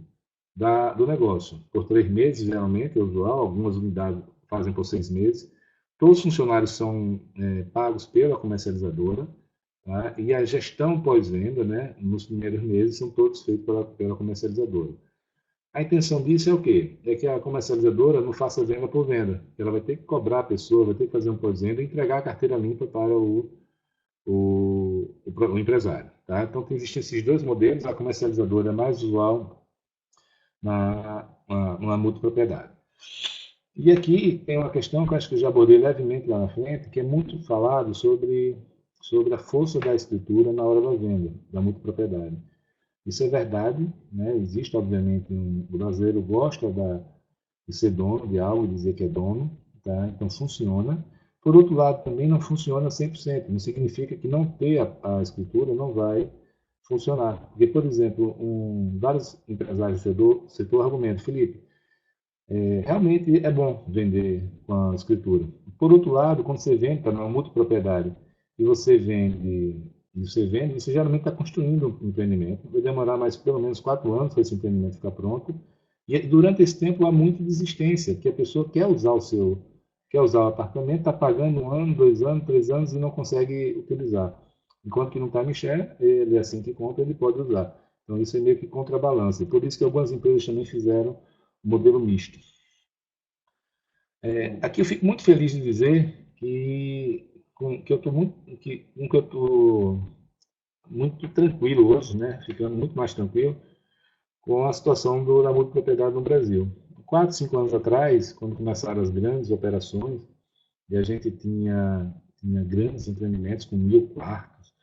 S2: do negócio. Por 3 meses, geralmente, é usual, algumas unidades fazem por 6 meses. Todos os funcionários são pagos pela comercializadora. Tá? E a gestão pós-venda, né, nos primeiros meses, são todos feitos pela comercializadora. A intenção disso é o quê? É que a comercializadora não faça venda por venda. Ela vai ter que cobrar a pessoa, vai ter que fazer um pós-venda e entregar a carteira limpa para o empresário. Tá? Então, existem esses dois modelos. A comercializadora é mais usual numa multipropriedade. E aqui tem uma questão que eu acho que eu já abordei levemente lá na frente, que é muito falado sobre a força da escritura na hora da venda, da multipropriedade. Isso é verdade, né? Existe, obviamente, o brasileiro gosta de ser dono de algo, dizer que é dono, tá? Então funciona. Por outro lado, também não funciona 100%, não significa que não ter a escritura não vai funcionar. Porque, por exemplo, vários empresários do setor argumentam: Felipe, realmente é bom vender com a escritura. Por outro lado, quando você vende para uma multipropriedade e você geralmente está construindo um empreendimento. Vai demorar mais pelo menos 4 anos para esse empreendimento ficar pronto. E durante esse tempo há muita desistência, que a pessoa quer usar o apartamento, está pagando 1 ano, 2 anos, 3 anos e não consegue utilizar. Enquanto que no timeshare, ele assim que compra, ele pode usar. Então isso é meio que contrabalança. E por isso que algumas empresas também fizeram o modelo misto. Aqui eu fico muito feliz de dizer que eu estou muito tranquilo hoje, né? Ficando muito mais tranquilo com a situação da multipropriedade no Brasil. 4, 5 anos atrás, quando começaram as grandes operações, e a gente tinha grandes empreendimentos com 1.000 quartos,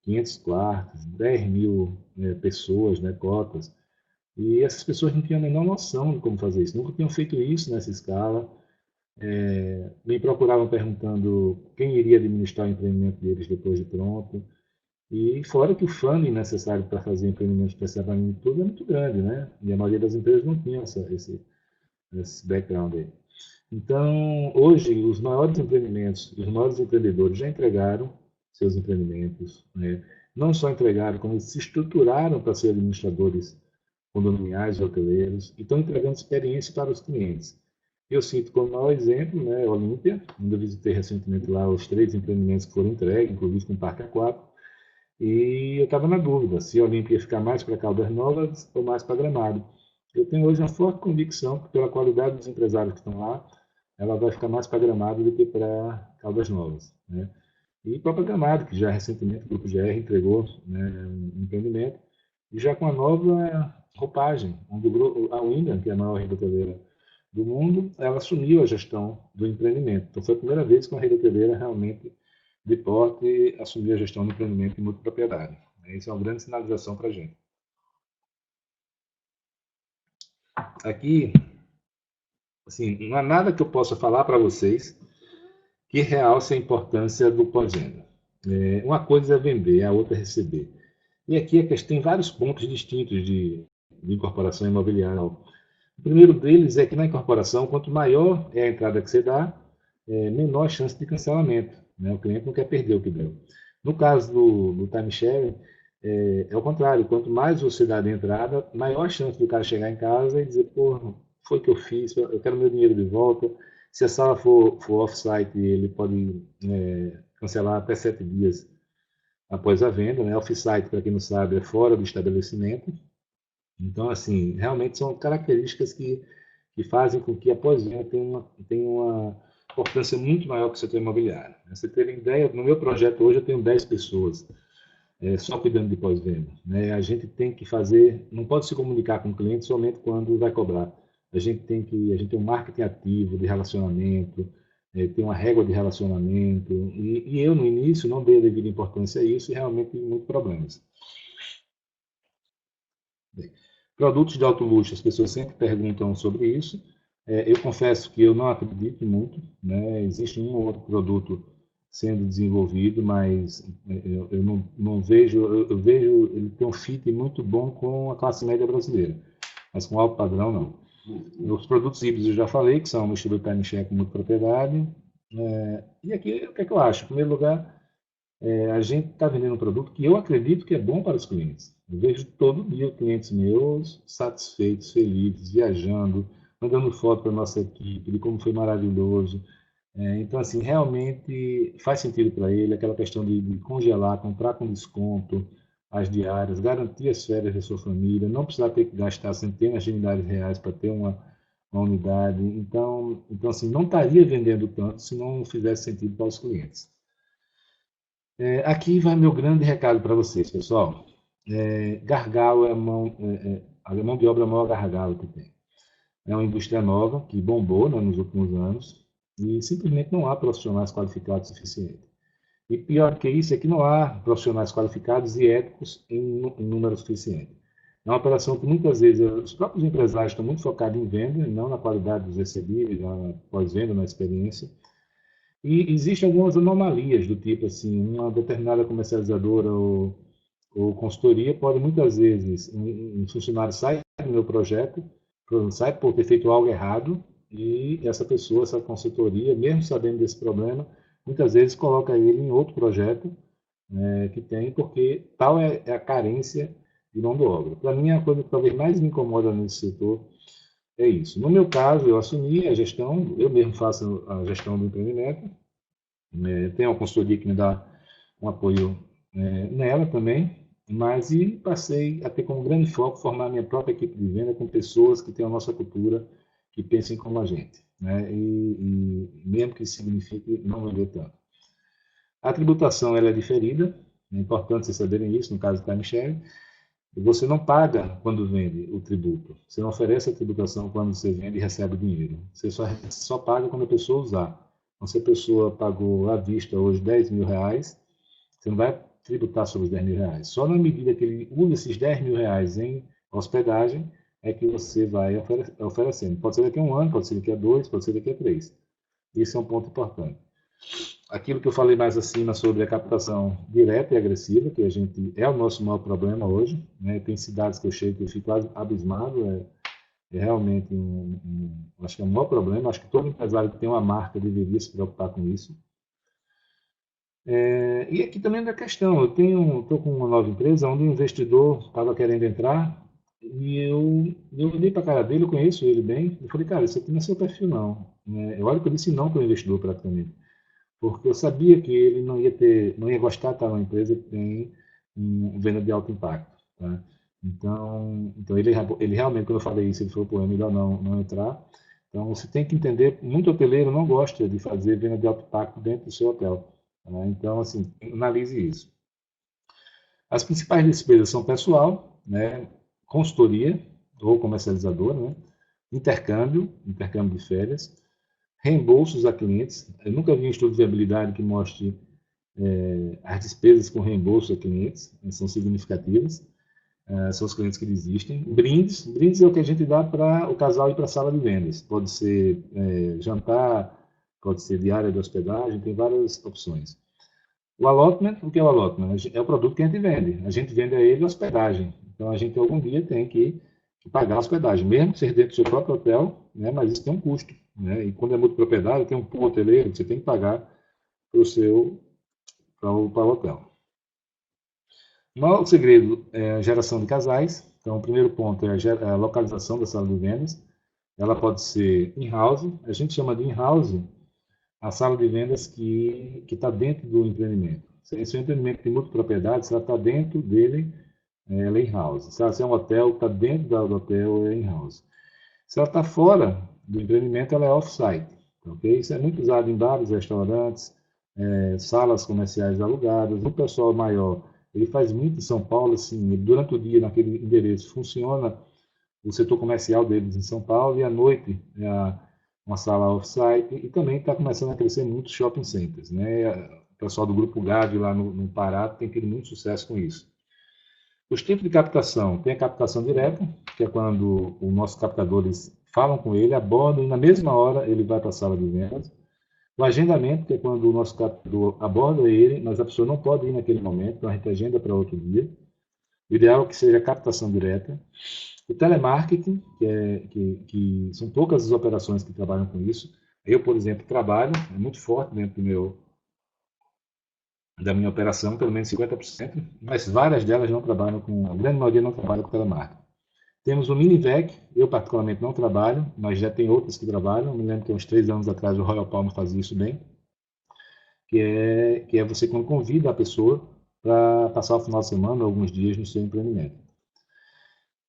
S2: 500 quartos, 10.000 pessoas, né, cotas, e essas pessoas não tinham a menor noção de como fazer isso, nunca tinham feito isso nessa escala. Me procuravam perguntando quem iria administrar o empreendimento deles depois de pronto. E fora que o funding necessário para fazer empreendimentos de terceiramento tudo é muito grande, né? E a maioria das empresas não tinha esse background aí. Então, hoje, os maiores empreendimentos, os maiores empreendedores já entregaram seus empreendimentos, né? Não só entregaram, como se estruturaram para ser administradores condominiais, hoteleiros, e estão entregando experiência para os clientes. Eu sinto como maior exemplo, né, Olímpia, onde eu visitei recentemente lá os 3 empreendimentos que foram entregues, inclusive com parque aquático, e eu estava na dúvida se a Olímpia ia ficar mais para Caldas Novas ou mais para Gramado. Eu tenho hoje uma forte convicção que, pela qualidade dos empresários que estão lá, ela vai ficar mais para Gramado do que para Caldas Novas, né? E própria Gramado, que já recentemente o Grupo GR entregou, né, um empreendimento, e já com a nova roupagem, onde a Wyndham, que é a maior rede hoteleira do mundo, ela assumiu a gestão do empreendimento. Então foi a primeira vez que uma rede hoteleira realmente de porte assumiu a gestão do empreendimento em multipropriedade. Isso é uma grande sinalização para a gente. Aqui, assim, não há nada que eu possa falar para vocês que realce a importância do pós-venda. Uma coisa é vender, a outra é receber. E aqui tem vários pontos distintos de incorporação imobiliária. O primeiro deles é que na incorporação, quanto maior é a entrada que você dá, menor a chance de cancelamento, né? O cliente não quer perder o que deu. No caso do timeshare, é o contrário. Quanto mais você dá de entrada, maior a chance do cara chegar em casa e dizer, pô, foi o que eu fiz, eu quero meu dinheiro de volta. Se a sala for off-site, ele pode cancelar até 7 dias após a venda, né? Off-site, para quem não sabe, é fora do estabelecimento. Então, assim, realmente são características que fazem com que a pós-venda tenha uma importância muito maior que o setor imobiliário. Você ter ideia, no meu projeto hoje eu tenho 10 pessoas só cuidando de pós-venda, né? A gente tem que fazer, não pode se comunicar com o cliente somente quando vai cobrar. A gente tem um marketing ativo de relacionamento, tem uma régua de relacionamento, e eu no início não dei a devida importância a isso e realmente tive muitos problemas. Produtos de alto luxo, as pessoas sempre perguntam sobre isso. Eu confesso que eu não acredito muito, né? Existe um ou outro produto sendo desenvolvido, mas eu não vejo, eu vejo ele tem um fit muito bom com a classe média brasileira, mas com alto padrão não. Os produtos híbridos eu já falei, que são no estilo timeshare com muita propriedade. E aqui, o que é que eu acho? Em primeiro lugar, a gente está vendendo um produto que eu acredito que é bom para os clientes. Eu vejo todo dia clientes meus satisfeitos, felizes, viajando, mandando foto para a nossa equipe de como foi maravilhoso. Então, assim, realmente faz sentido para ele aquela questão de congelar, comprar com desconto as diárias, garantir as férias da sua família, não precisar ter que gastar centenas de milhares de reais para ter uma unidade. Então, assim, não estaria vendendo tanto se não fizesse sentido para os clientes. Aqui vai meu grande recado para vocês, pessoal. Gargalo a mão de obra é o maior gargalo que tem. É uma indústria nova que bombou, né, nos últimos anos e simplesmente não há profissionais qualificados suficientes. E pior que isso é que não há profissionais qualificados e éticos em número suficiente. É uma operação que muitas vezes os próprios empresários estão muito focados em venda e não na qualidade dos recebíveis, na pós-venda, na experiência. E existem algumas anomalias do tipo assim, uma determinada comercializadora ou consultoria pode muitas vezes um funcionário sai do meu projeto, sai por ter feito algo errado e essa pessoa, essa consultoria, mesmo sabendo desse problema, muitas vezes coloca ele em outro projeto que tem, porque tal é a carência de mão de obra. Para mim, a coisa que talvez mais me incomoda nesse setor é isso. No meu caso, eu assumi a gestão, eu mesmo faço a gestão do empreendimento, tem uma consultoria que me dá um apoio nela também, mas e passei a ter como grande foco formar minha própria equipe de venda com pessoas que têm a nossa cultura, que pensem como a gente, né? E mesmo que isso signifique não vender tanto. A tributação ela é diferida, é importante vocês saberem isso, no caso do timeshare. Você não paga quando vende o tributo. Você não oferece a tributação quando você vende e recebe o dinheiro. Você só paga quando a pessoa usar. Então, se a pessoa pagou à vista hoje 10 mil reais, você não vai tributar sobre os 10 mil reais. Só na medida que ele usa esses 10 mil reais em hospedagem é que você vai oferecendo. Pode ser daqui a um ano, pode ser daqui a dois, pode ser daqui a três. Isso é um ponto importante. Aquilo que eu falei mais acima sobre a captação direta e agressiva, que a gente é o nosso maior problema hoje, né? Tem cidades que eu chego e fico quase abismado, realmente acho que é o maior problema, acho que todo empresário que tem uma marca deveria se preocupar com isso. E aqui também é a questão, eu estou com uma nova empresa onde o investidor estava querendo entrar E eu olhei para a cara dele, eu conheço ele bem, eu falei, cara, isso aqui não é seu perfil, não. Né? Eu olho que eu disse não para o investidor, praticamente. Porque eu sabia que ele não ia gostar de estar numa empresa que tem venda de alto impacto. Tá? Então ele realmente, quando eu falei isso, ele falou, pô, é melhor não entrar. Então você tem que entender, muito hoteleiro não gosta de fazer venda de alto impacto dentro do seu hotel. Tá? Então, assim, analise isso. As principais despesas são pessoal, né, consultoria ou comercializadora, né, intercâmbio de férias, reembolsos a clientes. Eu nunca vi um estudo de viabilidade que mostre as despesas com reembolso a clientes, são significativas, são os clientes que desistem. Brindes é o que a gente dá para o casal ir para a sala de vendas. Pode ser jantar, pode ser diária de hospedagem, tem várias opções. O allotment, o que é o allotment? É o produto que a gente vende. A gente vende a ele hospedagem. Então a gente algum dia tem que pagar a hospedagem, mesmo que seja dentro do seu próprio hotel, né? Mas isso tem um custo. Né? E quando é multipropriedade, tem um pool hoteleiro que você tem que pagar para o seu para o hotel. O maior segredo é a geração de casais. Então, o primeiro ponto é a localização da sala de vendas. Ela pode ser in-house. A gente chama de in-house a sala de vendas que está dentro do empreendimento. Se o empreendimento tem multipropriedade, se ela está dentro dele, ela é in-house. Se é um hotel, está dentro do hotel, é in-house. Se ela está fora do empreendimento, ela é off-site. Okay? Isso é muito usado em bares, restaurantes, salas comerciais alugadas. O pessoal maior, ele faz muito em São Paulo, assim, durante o dia, naquele endereço, funciona o setor comercial deles em São Paulo e à noite uma sala off-site e também está começando a crescer muitos shopping centers. Né? O pessoal do Grupo Gade lá no Pará tem tido muito sucesso com isso. Os tipos de captação, tem a captação direta, que é quando os nossos captadores falam com ele, abordam e na mesma hora ele vai para a sala de vendas. O agendamento, que é quando o nosso captador aborda ele, mas a pessoa não pode ir naquele momento, então a gente agenda para outro dia. O ideal é que seja captação direta. O telemarketing, que são poucas as operações que trabalham com isso. Eu, por exemplo, trabalho, é muito forte dentro da minha operação, pelo menos 50%, mas várias delas não trabalham com, a grande maioria não trabalha com telemarketing. Temos o Minivec, eu particularmente não trabalho, mas já tem outras que trabalham. Me lembro que uns 3 anos atrás o Royal Palm fazia isso bem, que é você quando convida a pessoa para passar o final de semana ou alguns dias no seu empreendimento.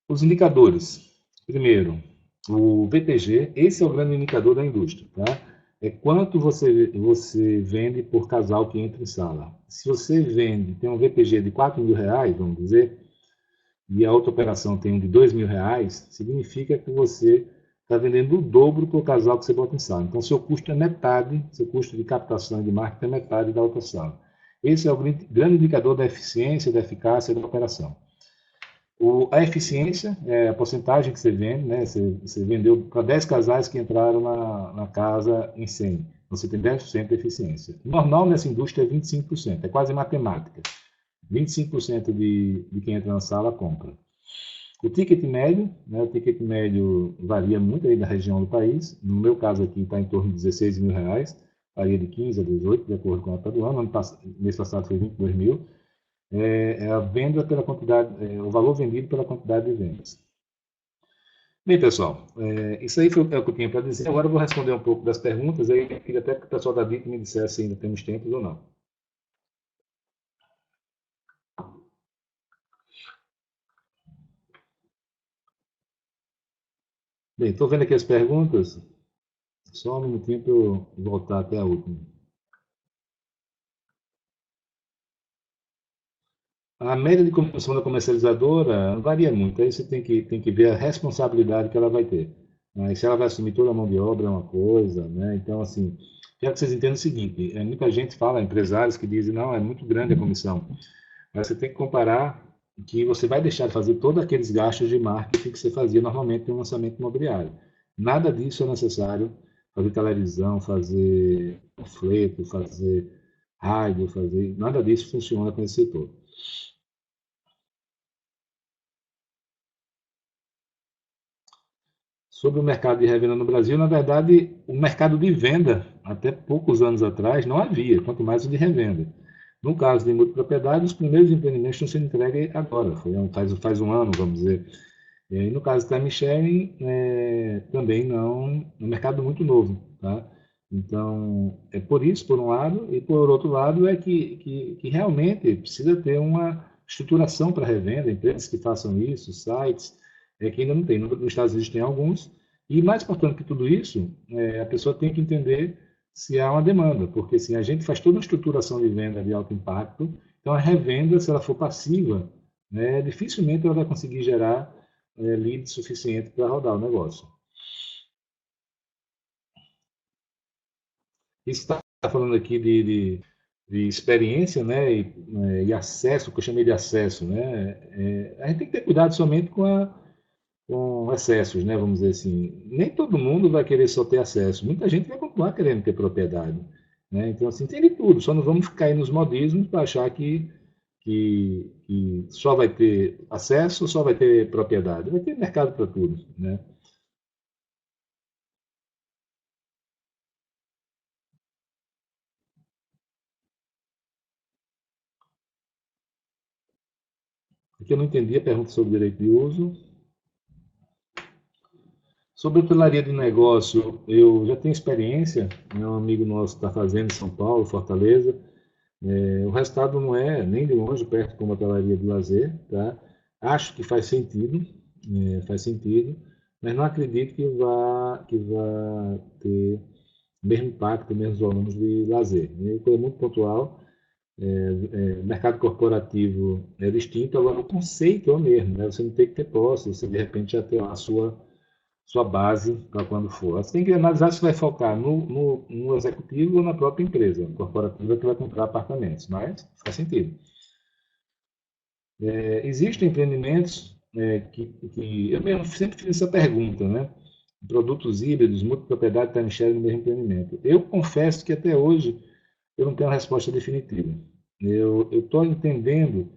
S2: Os indicadores. Primeiro, o VPG, esse é o grande indicador da indústria, tá? É quanto você vende por casal que entra em sala. Se você vende, tem um VPG de R$ 4.000, vamos dizer, e a outra operação tem um de R$ 2.000, significa que você está vendendo o dobro por casal que você bota em sala. Então, seu custo é metade, seu custo de captação e de marketing é metade da outra sala. Esse é o grande indicador da eficiência, da eficácia da operação. A eficiência é a porcentagem que você vende, né? Você vendeu para 10 casais que entraram na casa em 100. Você tem 10% de eficiência. O normal nessa indústria é 25%, é quase matemática. 25% de quem entra na sala compra. O ticket médio, né? O ticket médio varia muito aí da região do país. No meu caso aqui está em torno de R$ 16.000, varia de 15 a 18, de acordo com a época do ano. Mês passado foi 22 mil. É a venda pela quantidade, o valor vendido pela quantidade de vendas. Bem, pessoal, isso aí é o que eu tinha para dizer. Agora eu vou responder um pouco das perguntas. Aí eu queria até que o pessoal da DIC me dissesse se ainda temos tempo ou não. Bem, estou vendo aqui as perguntas. Só um minutinho para eu voltar até a última. A média de comissão da comercializadora varia muito. Aí você tem que ver a responsabilidade que ela vai ter. Né? Se ela vai assumir toda a mão de obra é uma coisa, né? Então, assim, quero que vocês entendam o seguinte: muita gente fala, empresários que dizem, não, é muito grande a comissão. Mas você tem que comparar que você vai deixar de fazer todos aqueles gastos de marketing que você fazia normalmente em um lançamento imobiliário. Nada disso é necessário fazer televisão, fazer panfleto, fazer rádio, fazer. Nada disso funciona com esse setor. Sobre o mercado de revenda no Brasil, na verdade, o mercado de venda, até poucos anos atrás, não havia, quanto mais o de revenda. No caso de multipropriedade, os primeiros empreendimentos estão sendo entregues agora, faz um ano, vamos dizer. E no caso do time sharing, também não, é um mercado muito novo, tá? Então, é por isso, por um lado, e por outro lado é que realmente precisa ter uma estruturação para revenda, empresas que façam isso, sites, que ainda não tem. Nos Estados Unidos tem alguns, e mais importante que tudo isso, a pessoa tem que entender se há uma demanda, porque assim, a gente faz toda uma estruturação de venda de alto impacto, então a revenda, se ela for passiva, né, dificilmente ela vai conseguir gerar lead suficiente para rodar o negócio. Isso está falando aqui de experiência, né, e acesso, que eu chamei de acesso, né, a gente tem que ter cuidado somente com excessos, né, vamos dizer assim. Nem todo mundo vai querer só ter acesso, muita gente vai continuar querendo ter propriedade, né, então assim, tem de tudo, só não vamos cair nos modismos para achar que só vai ter acesso, só vai ter propriedade, vai ter mercado para tudo, né. Aqui eu não entendi a pergunta sobre direito de uso. Sobre hotelaria de negócio, eu já tenho experiência, né, um amigo nosso está fazendo em São Paulo, Fortaleza. O resultado não é nem de longe perto como hotelaria de lazer, tá? Acho que faz sentido, mas não acredito que vá ter o mesmo impacto, mesmos volumes de lazer. É coisa muito pontual. Mercado corporativo é distinto, agora o conceito é o mesmo, né? Você não tem que ter posse, você de repente já tem a sua base para quando for. Você tem que analisar se vai focar no executivo ou na própria empresa corporativa que vai comprar apartamentos, mas faz sentido. Existem empreendimentos que eu mesmo sempre fiz essa pergunta, né? Produtos híbridos, multipropriedade, time sharing no mesmo empreendimento. Eu confesso que até hoje eu não tenho uma resposta definitiva. Eu estou entendendo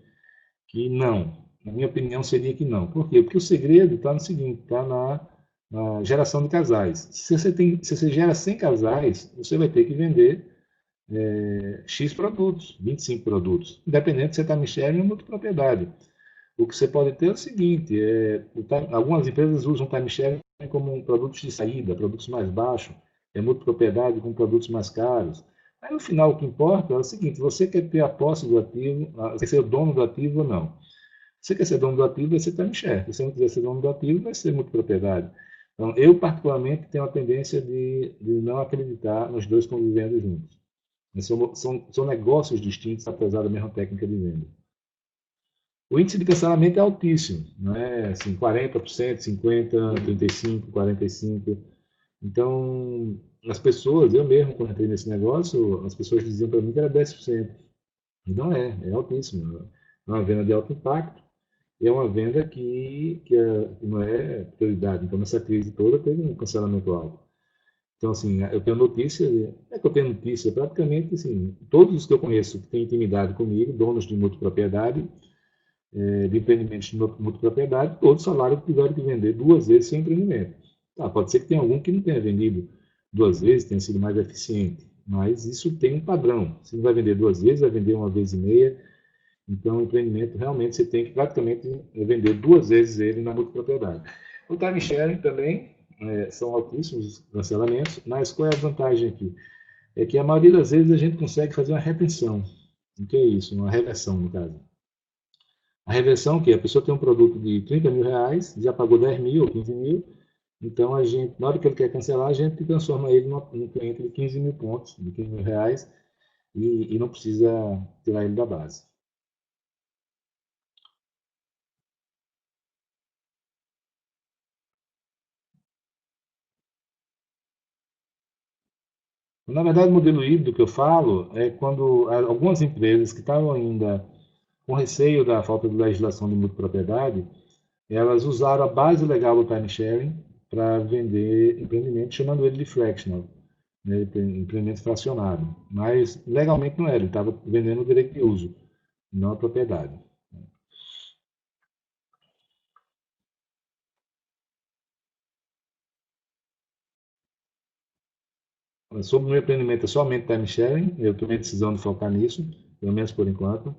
S2: que não. Na minha opinião, seria que não. Por quê? Porque o segredo está no seguinte, está na geração de casais. Se você gera 100 casais, você vai ter que vender X produtos, 25 produtos, independente se você está mexendo em multipropriedade. O que você pode ter é o seguinte, algumas empresas usam time sharing como um produtos de saída, produtos mais baixos, multipropriedade com produtos mais caros. Aí no final o que importa é o seguinte, você quer ter a posse do ativo, você quer ser o dono do ativo ou não? Se você quer ser dono do ativo, vai ser time share. Se você não quiser ser dono do ativo, vai ser multipropriedade. Então, eu particularmente tenho a tendência de não acreditar nos dois convivendo juntos. São negócios distintos, apesar da mesma técnica de venda. O índice de cancelamento é altíssimo, né? Assim, 40%, 50%, 35%, 45%. Então, as pessoas, eu mesmo, quando entrei nesse negócio, as pessoas diziam para mim que era 10%. E não é altíssimo. É uma venda de alto impacto e é uma venda que não é prioridade. Então, nessa crise toda, teve um cancelamento alto. Então, assim, eu tenho notícia, é que eu tenho notícia, praticamente, assim, todos os que eu conheço que têm intimidade comigo, donos de multipropriedade, de empreendimentos de multipropriedade, todos falaram que tiveram que vender duas vezes seu empreendimento. Pode ser que tenha algum que não tenha vendido duas vezes, tenha sido mais eficiente, mas isso tem um padrão. Se não vai vender duas vezes, vai vender uma vez e meia. Então, o empreendimento realmente você tem que praticamente vender duas vezes ele na multipropriedade. O time sharing também são altíssimos os cancelamentos, mas qual é a vantagem aqui? É que a maioria das vezes a gente consegue fazer uma retenção. O que é isso? Uma reversão, no caso. A reversão, que a pessoa tem um produto de 30 mil reais, já pagou 10 mil ou 15 mil, então a gente, na hora que ele quer cancelar, a gente transforma ele num cliente de 15 mil pontos, de 15 mil reais, e não precisa tirar ele da base. Na verdade, o modelo híbrido que eu falo é quando algumas empresas que estavam ainda com receio da falta de legislação de multipropriedade, elas usaram a base legal do time sharing para vender empreendimento, chamando ele de fractional, né, empreendimento fracionado. Mas legalmente não era, ele estava vendendo o direito de uso, não a propriedade. Sobre o meu empreendimento é somente time sharing, eu tomei a decisão de focar nisso, pelo menos por enquanto.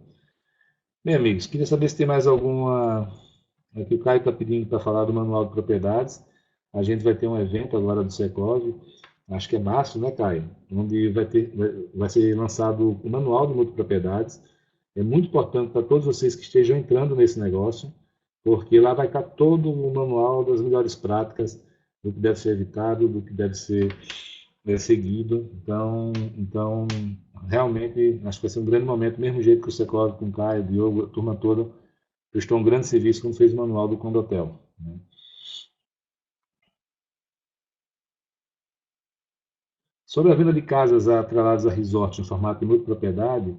S2: Bem, amigos, queria saber se tem mais alguma Aqui o Caio está pedindo para falar do Manual de Propriedades. A gente vai ter um evento agora do Secov, acho que é março, né, Caio? Onde vai ser lançado o Manual de Multipropriedades. É muito importante para todos vocês que estejam entrando nesse negócio, porque lá vai estar todo o manual das melhores práticas, do que deve ser evitado, do que deve ser seguido. Então, realmente, acho que vai ser um grande momento, do mesmo jeito que o Secov com o Caio, o Diogo, a turma toda, prestou um grande serviço quando fez o manual do Condotel, né? Sobre a venda de casas atreladas a resorts em formato de multipropriedade,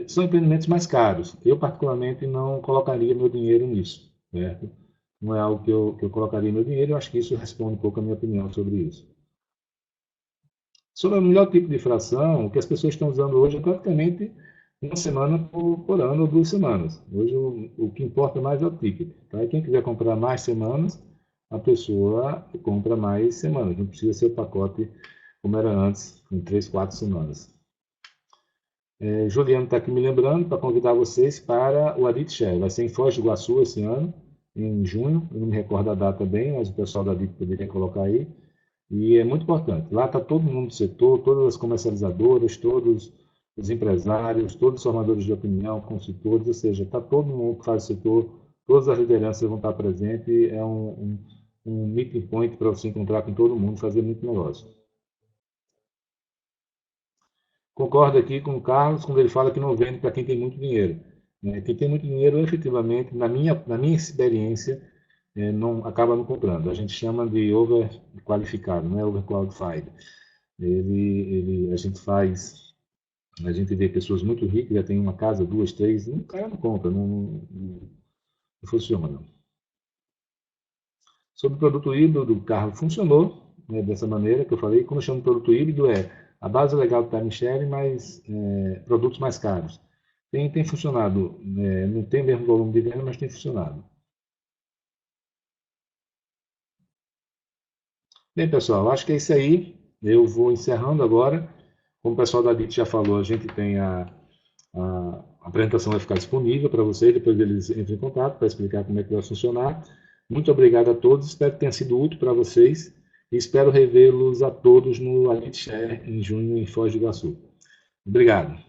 S2: são empreendimentos mais caros. Eu, particularmente, não colocaria meu dinheiro nisso, certo? Não é algo que eu colocaria meu dinheiro, eu acho que isso responde um pouco a minha opinião sobre isso. Sobre o melhor tipo de fração, o que as pessoas estão usando hoje é praticamente uma semana por ano ou 2 semanas. Hoje o que importa mais é o ticket. Tá? E quem quiser comprar mais semanas, a pessoa compra mais semanas. Não precisa ser o pacote como era antes, em 3, 4 semanas. Juliano está aqui me lembrando para convidar vocês para o Adit Share. Vai ser em Foz do Iguaçu esse ano, em junho. Eu não me recordo a data bem, mas o pessoal da Adit poderia colocar aí. E é muito importante. Lá está todo mundo do setor, todas as comercializadoras, todos os empresários, todos os formadores de opinião, consultores, ou seja, está todo mundo que faz o setor, todas as lideranças vão estar presentes. É um meeting point para você encontrar com todo mundo, fazer muito negócio. Concordo aqui com o Carlos quando ele fala que não vende para quem tem muito dinheiro, né? Quem tem muito dinheiro, efetivamente, na minha experiência, não, acaba não comprando. A gente chama de overqualificado, não é overqualified. A gente vê pessoas muito ricas, já tem uma casa, duas, três, e o cara não compra, não funciona. Sobre o produto híbrido do carro, funcionou, né, dessa maneira que eu falei. Como eu chamo de produto híbrido, a base legal do time sharing, mas produtos mais caros. Tem funcionado, né, não tem mesmo volume de venda, mas tem funcionado. Bem, pessoal, acho que é isso aí. Eu vou encerrando agora. Como o pessoal da DIT já falou, a gente tem a apresentação vai ficar disponível para vocês, depois eles entram em contato para explicar como é que vai funcionar. Muito obrigado a todos, espero que tenha sido útil para vocês e espero revê-los a todos no Adit Share em junho em Foz do Iguaçu. Obrigado.